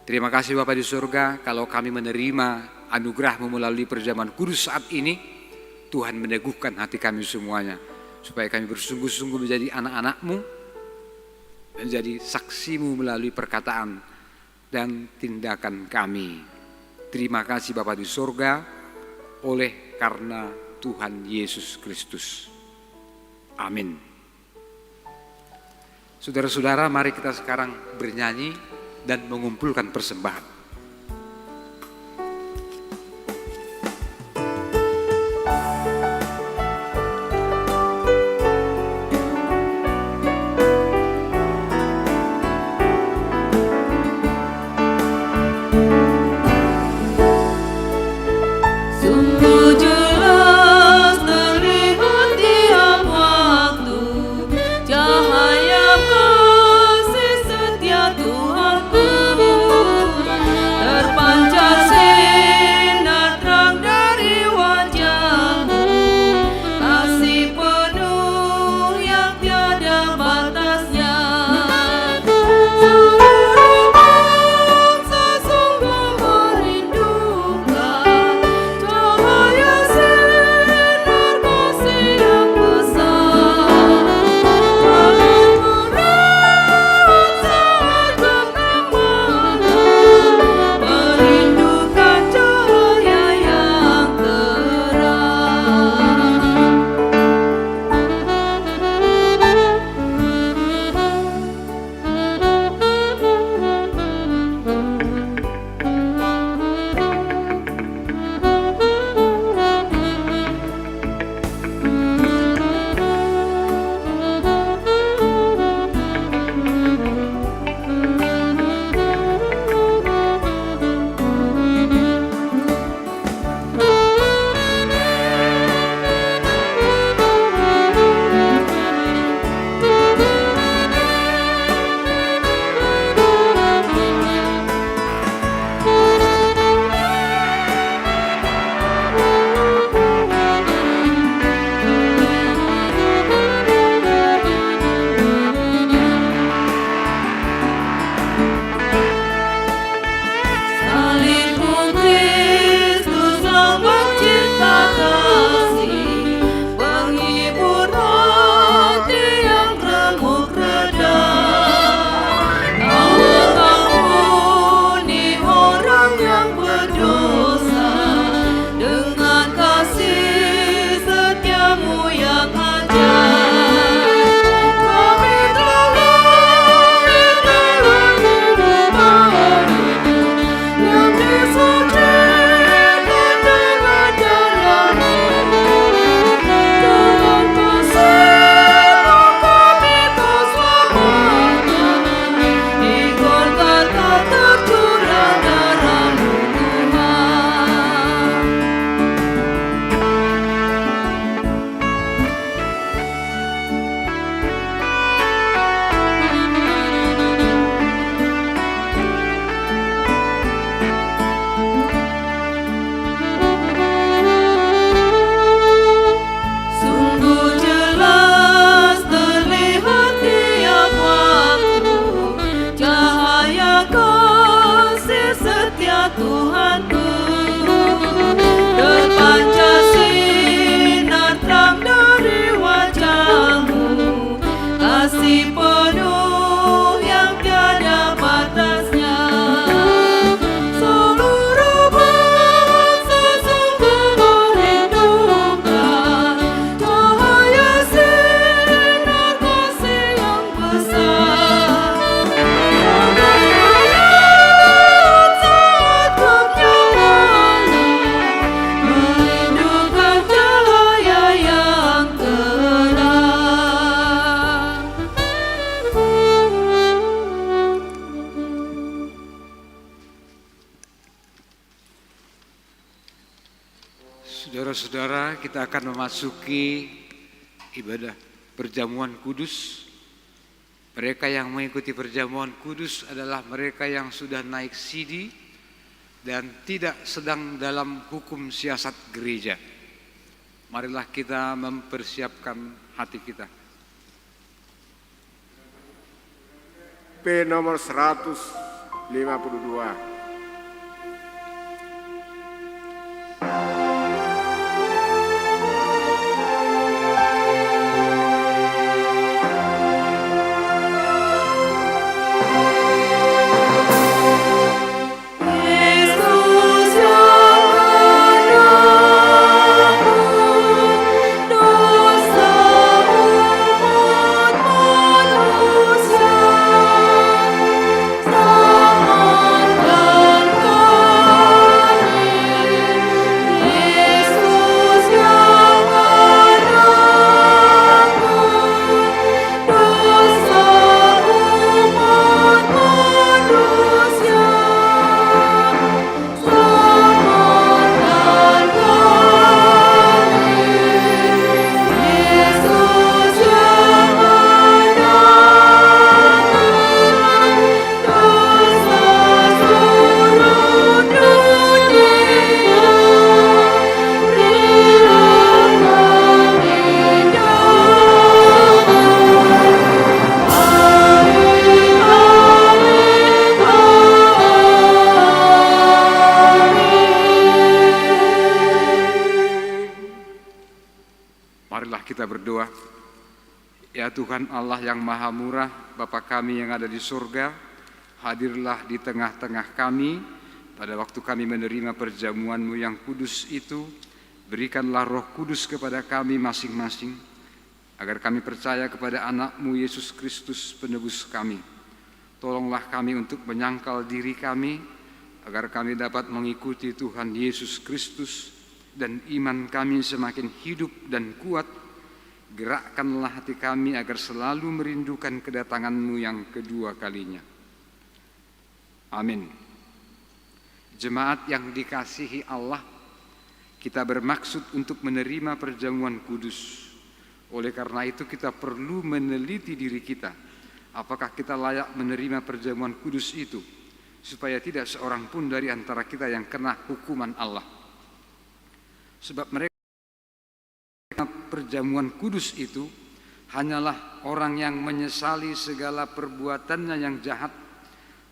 Terima kasih Bapa di surga, kalau kami menerima anugerah-Mu melalui perjamuan kudus saat ini, Tuhan meneguhkan hati kami semuanya, supaya kami bersungguh-sungguh menjadi anak-anak-Mu, menjadi saksi-Mu melalui perkataan dan tindakan kami. Terima kasih Bapa di surga, oleh karena Tuhan Yesus Kristus. Amin. Saudara-saudara, mari kita sekarang bernyanyi dan mengumpulkan persembahan. Sungguh jelas terlihat tiap waktu cahaya kasih setia Tuhanku, terpancar sinar terang dari wajah-Mu, kasih penuh yang tiada batasnya. Seluruh bangsa sungguh merindukan cahaya sinar kasih yang besar. Jangan merawat saat kegemaran, merindukan cahaya yang Salibmu Kristus yang mencipta kasih, penghibur hati yang remuk redam. Kau mengampuni orang yang berdosa dengan kasih setiamu yang ajaib. Kami telah lahir dalam hidup baru yang disucikan dengan darah-Mu. Dalam kasih-Mu kami keselamatan, di Golgota tercurah darah-Mu Tuhan. Sungguh jelas terlihat tiap waktu cahaya kasih setia Tuhanku, terpancar sinar terang dari wajah-Mu, kasih penuh yang tiada batasnya. Seluruh bangsa sungguh merindukan cahaya sinar kasih yang besar. Jangan merawat saat kenyamanan, merindukan cahaya yang terang. Saudara-saudara, kita akan memasuki ibadah perjamuan kudus. Mereka yang mengikuti perjamuan kudus adalah mereka yang sudah naik sidi dan tidak sedang dalam hukum siasat gereja. Marilah kita mempersiapkan hati kita. P nomor 152. Yesus yang ada Tuhan Allah yang Maha Murah, Bapa kami yang ada di surga, hadirlah di tengah-tengah kami pada waktu kami menerima perjamuan-Mu yang kudus itu. Berikanlah Roh Kudus kepada kami masing-masing, agar kami percaya kepada anak-Mu Yesus Kristus penebus kami. Tolonglah kami untuk menyangkal diri kami, agar kami dapat mengikuti Tuhan Yesus Kristus, dan iman kami semakin hidup dan kuat. Gerakkanlah hati kami agar selalu merindukan kedatangan-Mu yang kedua kalinya. Amin. Jemaat yang dikasihi Allah, kita bermaksud untuk menerima perjamuan kudus. Oleh karena itu kita perlu meneliti diri kita, apakah kita layak menerima perjamuan kudus itu, supaya tidak seorang pun dari antara kita yang kena hukuman Allah. Sebab mereka perjamuan kudus itu hanyalah orang yang menyesali segala perbuatannya yang jahat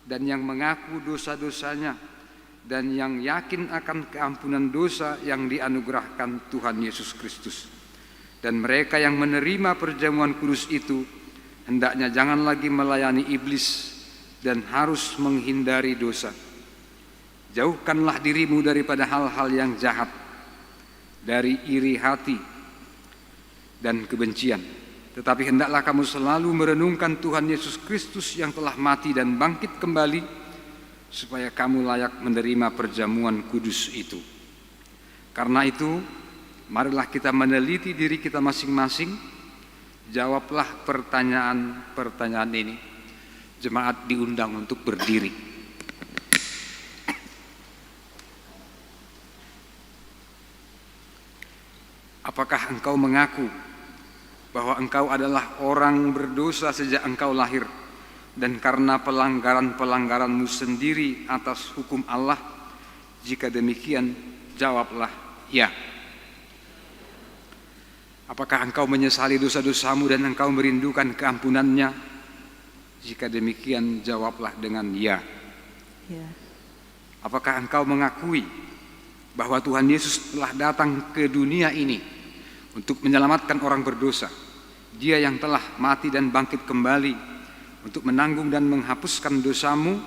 dan yang mengaku dosa-dosanya dan yang yakin akan keampunan dosa yang dianugerahkan Tuhan Yesus Kristus. Dan mereka yang menerima perjamuan kudus itu hendaknya jangan lagi melayani iblis dan harus menghindari dosa. Jauhkanlah dirimu daripada hal-hal yang jahat, dari iri hati dan kebencian. Tetapi hendaklah kamu selalu merenungkan Tuhan Yesus Kristus yang telah mati dan bangkit kembali, supaya kamu layak menerima perjamuan kudus itu. Karena itu, marilah kita meneliti diri kita masing-masing. Jawablah pertanyaan-pertanyaan ini. Jemaat diundang untuk berdiri. Apakah engkau mengaku bahwa engkau adalah orang berdosa sejak engkau lahir, dan karena pelanggaran-pelanggaranmu sendiri atas hukum Allah? Jika demikian, jawablah ya. Apakah engkau menyesali dosa-dosamu dan engkau merindukan keampunannya? Jika demikian, jawablah dengan ya. Ya. Apakah engkau mengakui bahwa Tuhan Yesus telah datang ke dunia ini untuk menyelamatkan orang berdosa? Dia yang telah mati dan bangkit kembali untuk menanggung dan menghapuskan dosamu.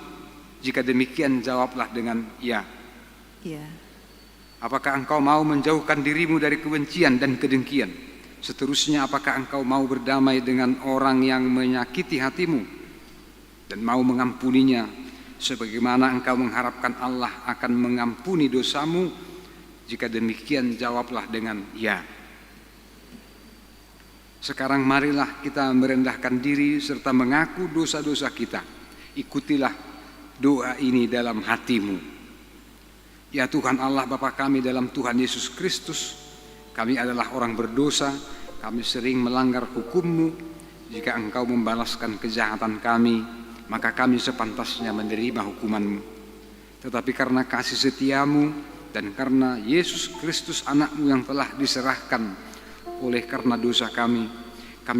Jika demikian, jawablah dengan ya. Ya. Apakah engkau mau menjauhkan dirimu dari kebencian dan kedengkian? Seterusnya, apakah engkau mau berdamai dengan orang yang menyakiti hatimu dan mau mengampuninya, sebagaimana engkau mengharapkan Allah akan mengampuni dosamu? Jika demikian, jawablah dengan ya. Sekarang marilah kita merendahkan diri serta mengaku dosa-dosa kita. Ikutilah doa ini dalam hatimu. Ya Tuhan Allah Bapa kami dalam Tuhan Yesus Kristus, kami adalah orang berdosa, kami sering melanggar hukum-Mu. Jika Engkau membalaskan kejahatan kami, maka kami sepantasnya menerima hukuman-Mu. Tetapi karena kasih setia-Mu dan karena Yesus Kristus anak-Mu yang telah diserahkan oleh karena dosa kami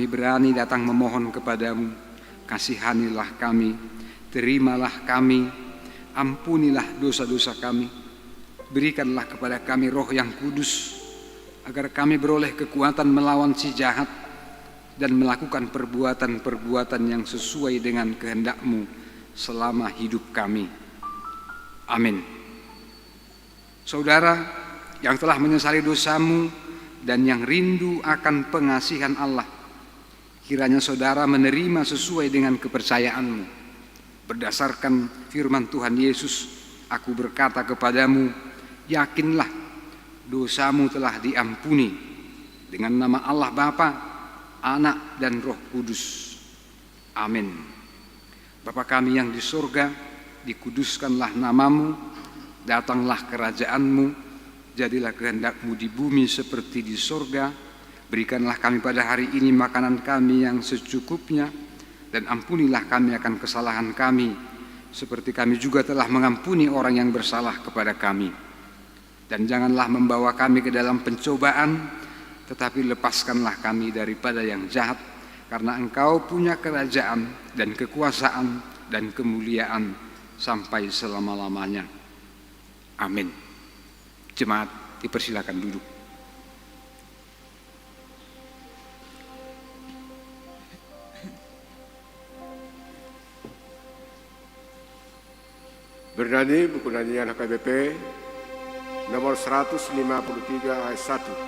berani datang memohon kepadamu. Kasihanilah kami, terimalah kami, ampunilah dosa-dosa kami. Berikanlah kepada kami Roh yang kudus, agar kami beroleh kekuatan melawan si jahat dan melakukan perbuatan-perbuatan yang sesuai dengan kehendak-Mu selama hidup kami. Amin. Saudara yang telah menyesali dosamu dan yang rindu akan pengasihan Allah, kiranya saudara menerima sesuai dengan kepercayaanmu. Berdasarkan firman Tuhan Yesus, aku berkata kepadamu, yakinlah dosamu telah diampuni, dengan nama Allah Bapa, Anak dan Roh Kudus. Amin. Bapa kami yang di surga, dikuduskanlah namamu, datanglah kerajaanmu, jadilah kehendak-Mu di bumi seperti di surga. Berikanlah kami pada hari ini makanan kami yang secukupnya, dan ampunilah kami akan kesalahan kami, seperti kami juga telah mengampuni orang yang bersalah kepada kami. Dan janganlah membawa kami ke dalam pencobaan, tetapi lepaskanlah kami daripada yang jahat, karena Engkau punya kerajaan dan kekuasaan dan kemuliaan sampai selama-lamanya. Amin. Jemaat dipersilakan duduk. Bernyanyi buku nyanyian HKBP nomor 153 ayat 1.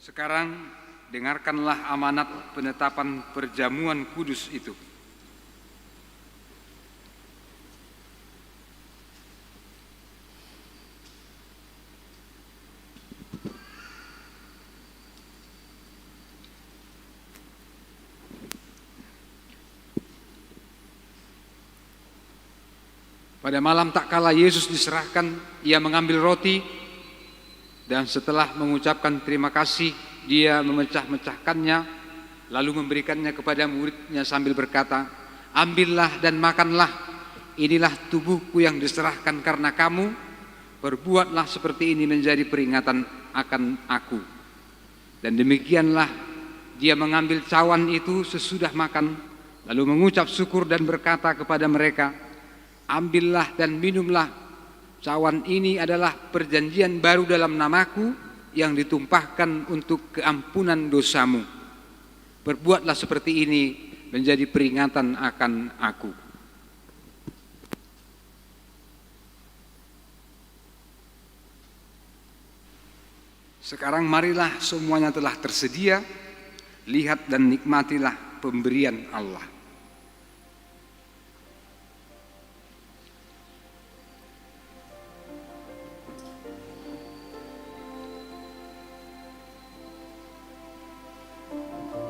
Sekarang dengarkanlah amanat penetapan perjamuan kudus itu. Pada malam tak kala Yesus diserahkan, ia mengambil roti dan setelah mengucapkan terima kasih, dia memecah-mecahkannya, lalu memberikannya kepada muridnya sambil berkata, "Ambillah dan makanlah, inilah tubuhku yang diserahkan karena kamu, perbuatlah seperti ini menjadi peringatan akan aku." Dan demikianlah dia mengambil cawan itu sesudah makan, lalu mengucap syukur dan berkata kepada mereka, "Ambillah dan minumlah, cawan ini adalah perjanjian baru dalam namaku yang ditumpahkan untuk keampunan dosamu. Perbuatlah seperti ini menjadi peringatan akan aku." Sekarang marilah, semuanya telah tersedia, lihat dan nikmatilah pemberian Allah.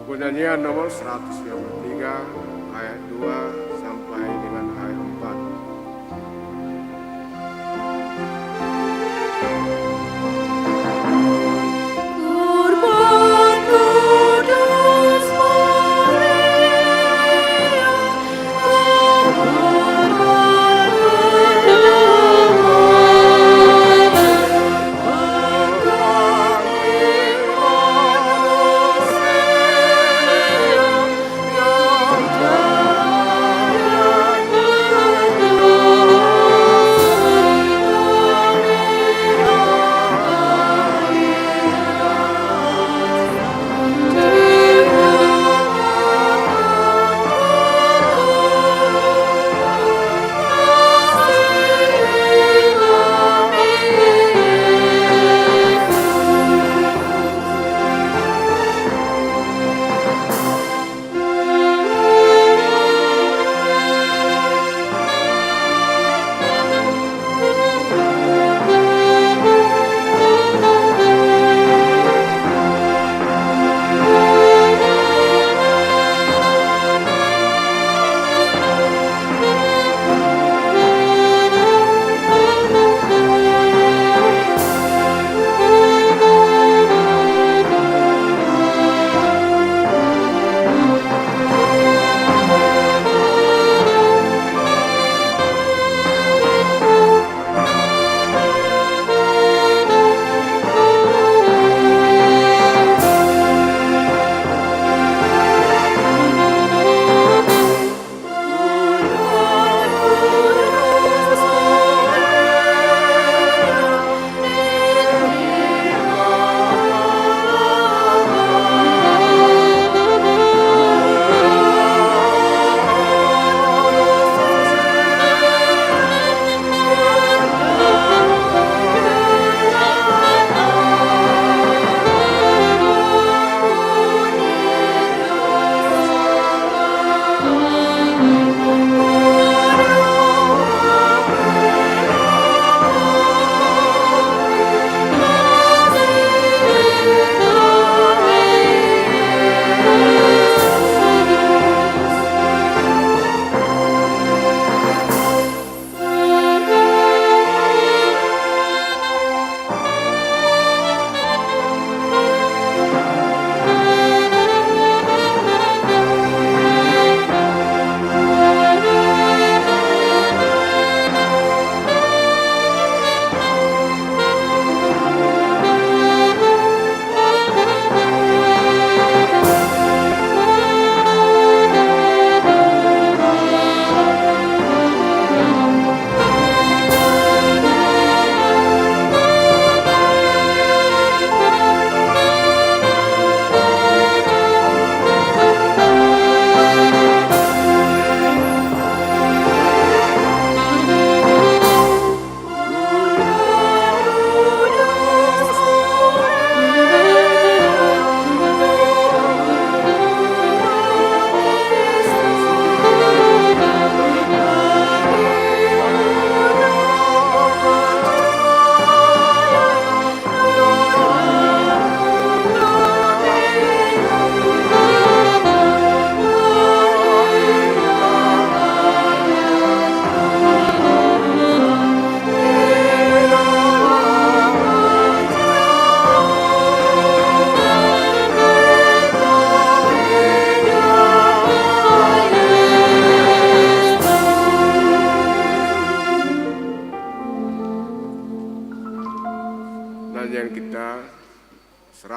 Buku nyanyian nomor 153 ayat 2 sampai dengan ayat 4. Korban kudus Maria,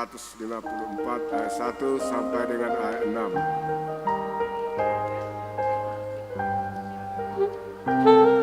154 ayat 1 sampai dengan ayat 6. Maria,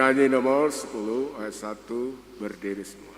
Penyanyi nomor 10 ayat 1 berdiri semua.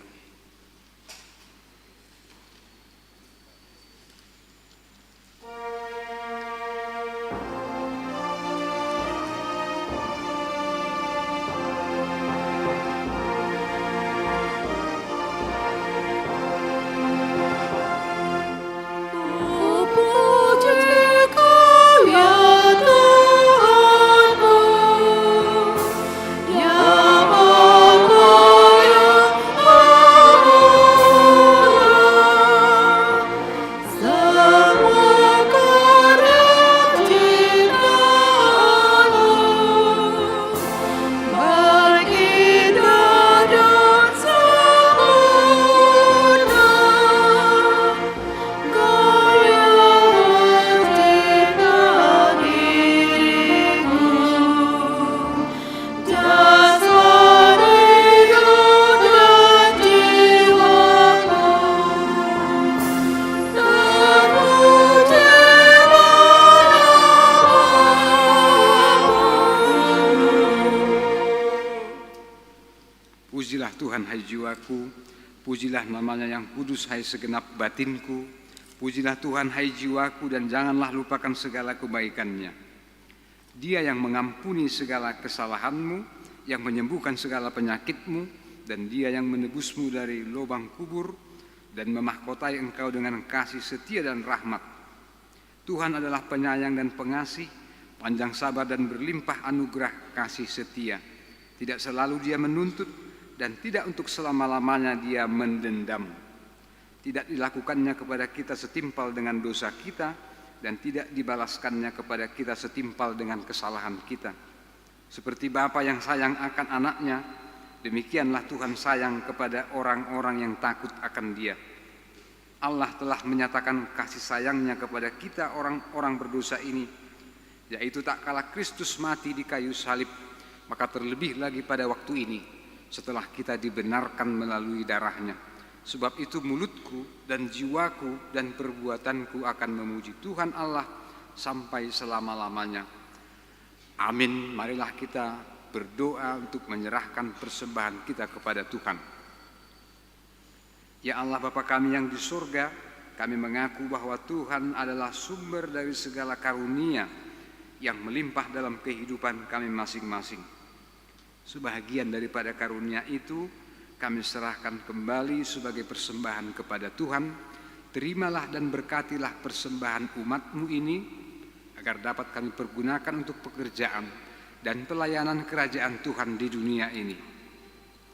Pujilah Tuhan hai jiwaku, pujilah namanya yang kudus hai segenap batinku, pujilah Tuhan hai jiwaku dan janganlah lupakan segala kebaikannya. Dia yang mengampuni segala kesalahanmu, yang menyembuhkan segala penyakitmu, dan dia yang menebusmu dari lubang kubur dan memahkotai engkau dengan kasih setia dan rahmat. Tuhan adalah penyayang dan pengasih, panjang sabar dan berlimpah anugerah kasih setia. Tidak selalu dia menuntut, dan tidak untuk selama-lamanya dia mendendam. Tidak dilakukannya kepada kita setimpal dengan dosa kita, dan tidak dibalaskannya kepada kita setimpal dengan kesalahan kita. Seperti bapa yang sayang akan anaknya, demikianlah Tuhan sayang kepada orang-orang yang takut akan Dia. Allah telah menyatakan kasih sayangnya kepada kita orang-orang berdosa ini, yaitu tak kala Kristus mati di kayu salib, maka terlebih lagi pada waktu ini, setelah kita dibenarkan melalui darahnya. Sebab itu mulutku dan jiwaku dan perbuatanku akan memuji Tuhan Allah sampai selama-lamanya. Amin. Marilah kita berdoa untuk menyerahkan persembahan kita kepada Tuhan. Ya Allah Bapa kami yang di surga, kami mengaku bahwa Tuhan adalah sumber dari segala karunia yang melimpah dalam kehidupan kami masing-masing. Sebahagian daripada karunia itu kami serahkan kembali sebagai persembahan kepada Tuhan. Terimalah dan berkatilah persembahan umat-Mu ini, agar dapat kami pergunakan untuk pekerjaan dan pelayanan kerajaan Tuhan di dunia ini.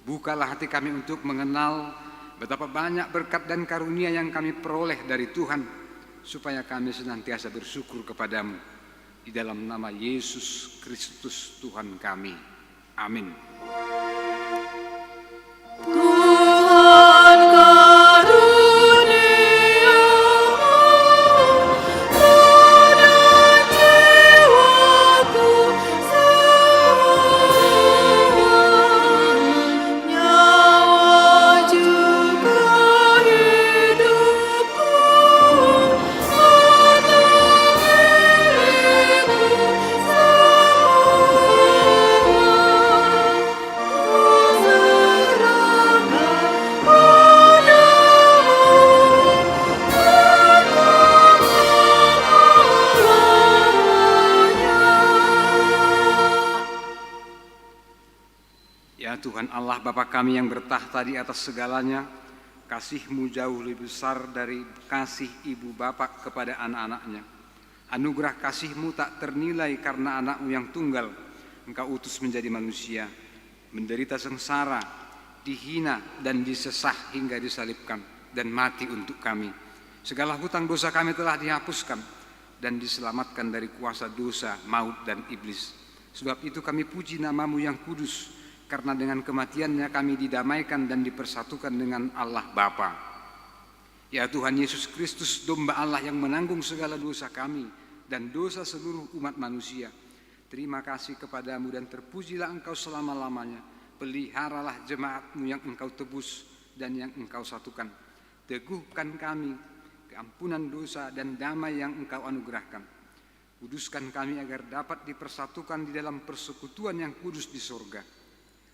Bukalah hati kami untuk mengenal betapa banyak berkat dan karunia yang kami peroleh dari Tuhan, supaya kami senantiasa bersyukur kepadamu. Di dalam nama Yesus Kristus Tuhan kami. Amin. Tuhan karuniamu pada jiwaku semua, nyawa juga hidupku untuk milikmu Tuhan Allah Bapa kami yang bertahta di atas segalanya, kasih-Mu jauh lebih besar dari kasih ibu bapa kepada anak-anaknya. Anugerah kasih-Mu tak ternilai karena anak-Mu yang tunggal Engkau utus menjadi manusia, menderita sengsara, dihina dan disesah hingga disalibkan dan mati untuk kami. Segala hutang dosa kami telah dihapuskan dan diselamatkan dari kuasa dosa, maut dan iblis. Sebab itu kami puji nama-Mu yang kudus, karena dengan kematiannya kami didamaikan dan dipersatukan dengan Allah Bapa. Ya Tuhan Yesus Kristus, domba Allah yang menanggung segala dosa kami dan dosa seluruh umat manusia. Terima kasih kepadamu dan terpujilah Engkau selama-lamanya. Peliharalah jemaat-Mu yang Engkau tebus dan yang Engkau satukan. Teguhkan kami keampunan dosa dan damai yang Engkau anugerahkan. Kuduskan kami agar dapat dipersatukan di dalam persekutuan yang kudus di surga.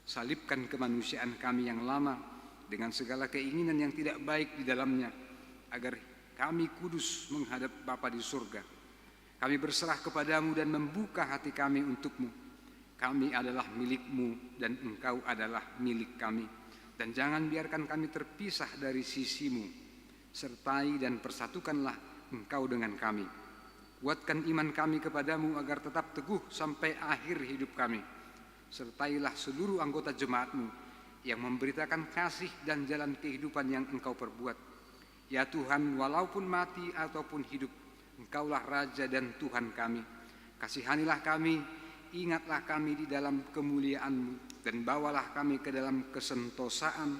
Salibkan kemanusiaan kami yang lama dengan segala keinginan yang tidak baik di dalamnya, agar kami kudus menghadap Bapa di surga. Kami berserah kepadamu dan membuka hati kami untukmu. Kami adalah milik-Mu dan Engkau adalah milik kami. Dan jangan biarkan kami terpisah dari sisi-Mu. Sertai dan persatukanlah Engkau dengan kami. Kuatkan iman kami kepadamu agar tetap teguh sampai akhir hidup kami. Sertailah seluruh anggota jemaat-Mu yang memberitakan kasih dan jalan kehidupan yang Engkau perbuat. Ya Tuhan, walaupun mati ataupun hidup, Engkaulah Raja dan Tuhan kami. Kasihanilah kami, ingatlah kami di dalam kemuliaan-Mu, dan bawalah kami ke dalam kesentosaan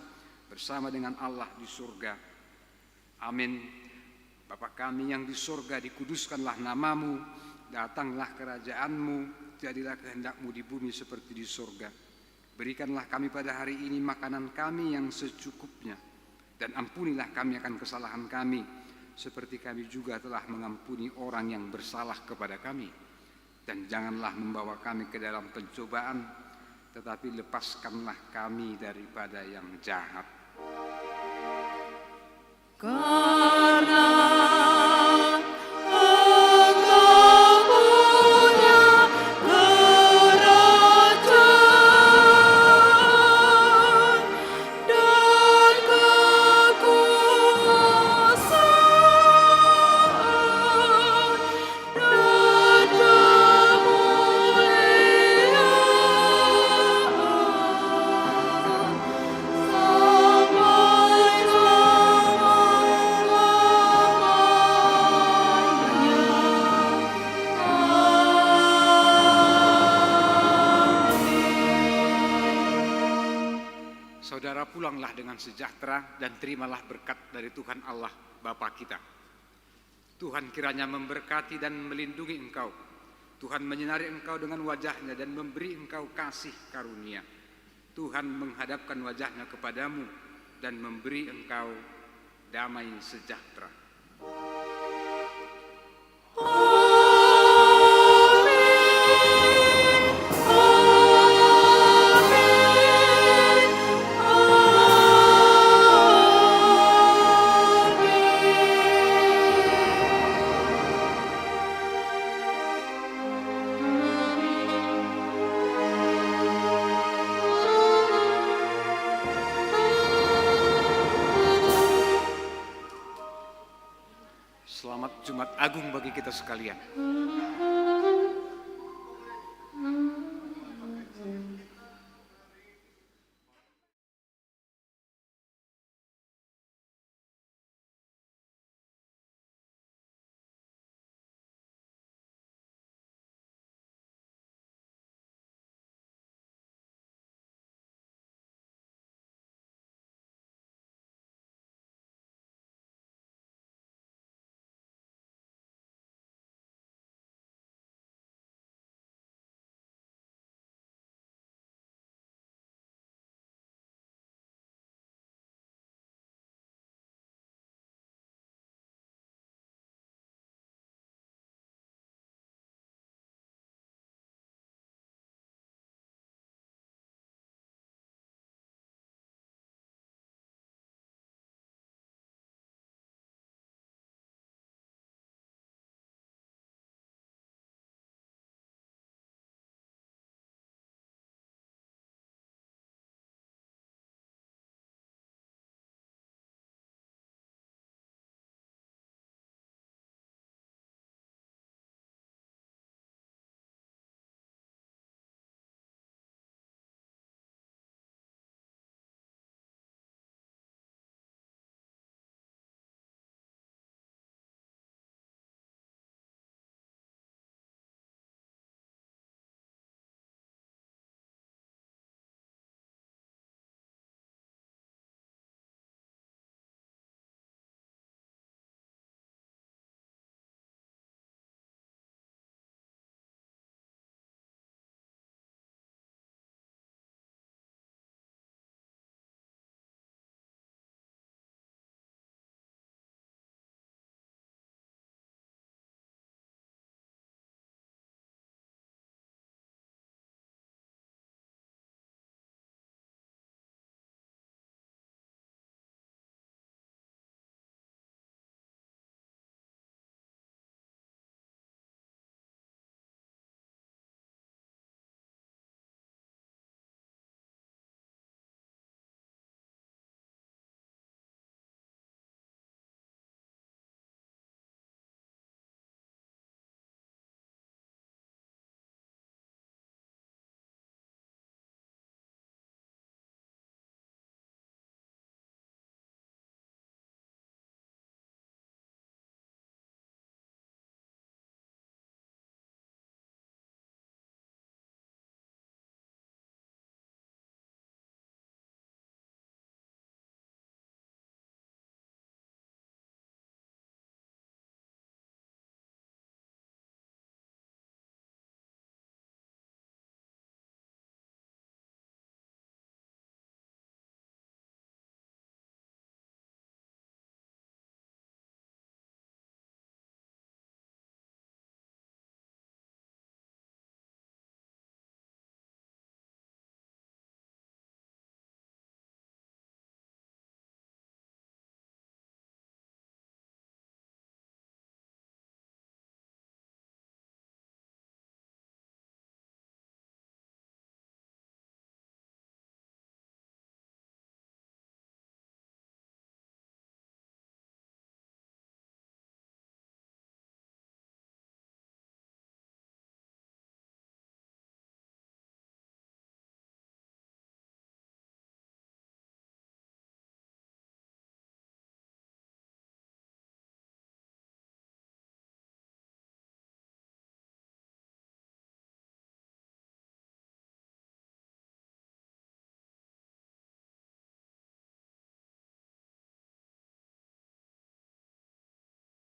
bersama dengan Allah di surga. Amin. Bapa kami yang di surga, dikuduskanlah nama-Mu, datanglah kerajaan-Mu, jadilah kehendak-Mu di bumi seperti di surga. Berikanlah kami pada hari ini makanan kami yang secukupnya, dan ampunilah kami akan kesalahan kami, seperti kami juga telah mengampuni orang yang bersalah kepada kami. Dan janganlah membawa kami ke dalam pencobaan, tetapi lepaskanlah kami daripada yang jahat. Karena Engkau punya kerajaan dan kekuasaan dan kemuliaan sampai Saudara, pulanglah dengan sejahtera dan terimalah berkat dari Tuhan Allah Bapa kita. Tuhan kiranya memberkati dan melindungi engkau. Tuhan menyinari engkau dengan wajah-Nya dan memberi engkau kasih karunia. Tuhan menghadapkan wajah-Nya kepadamu dan memberi engkau damai sejahtera. Selamat Jumat Agung bagi kita sekalian.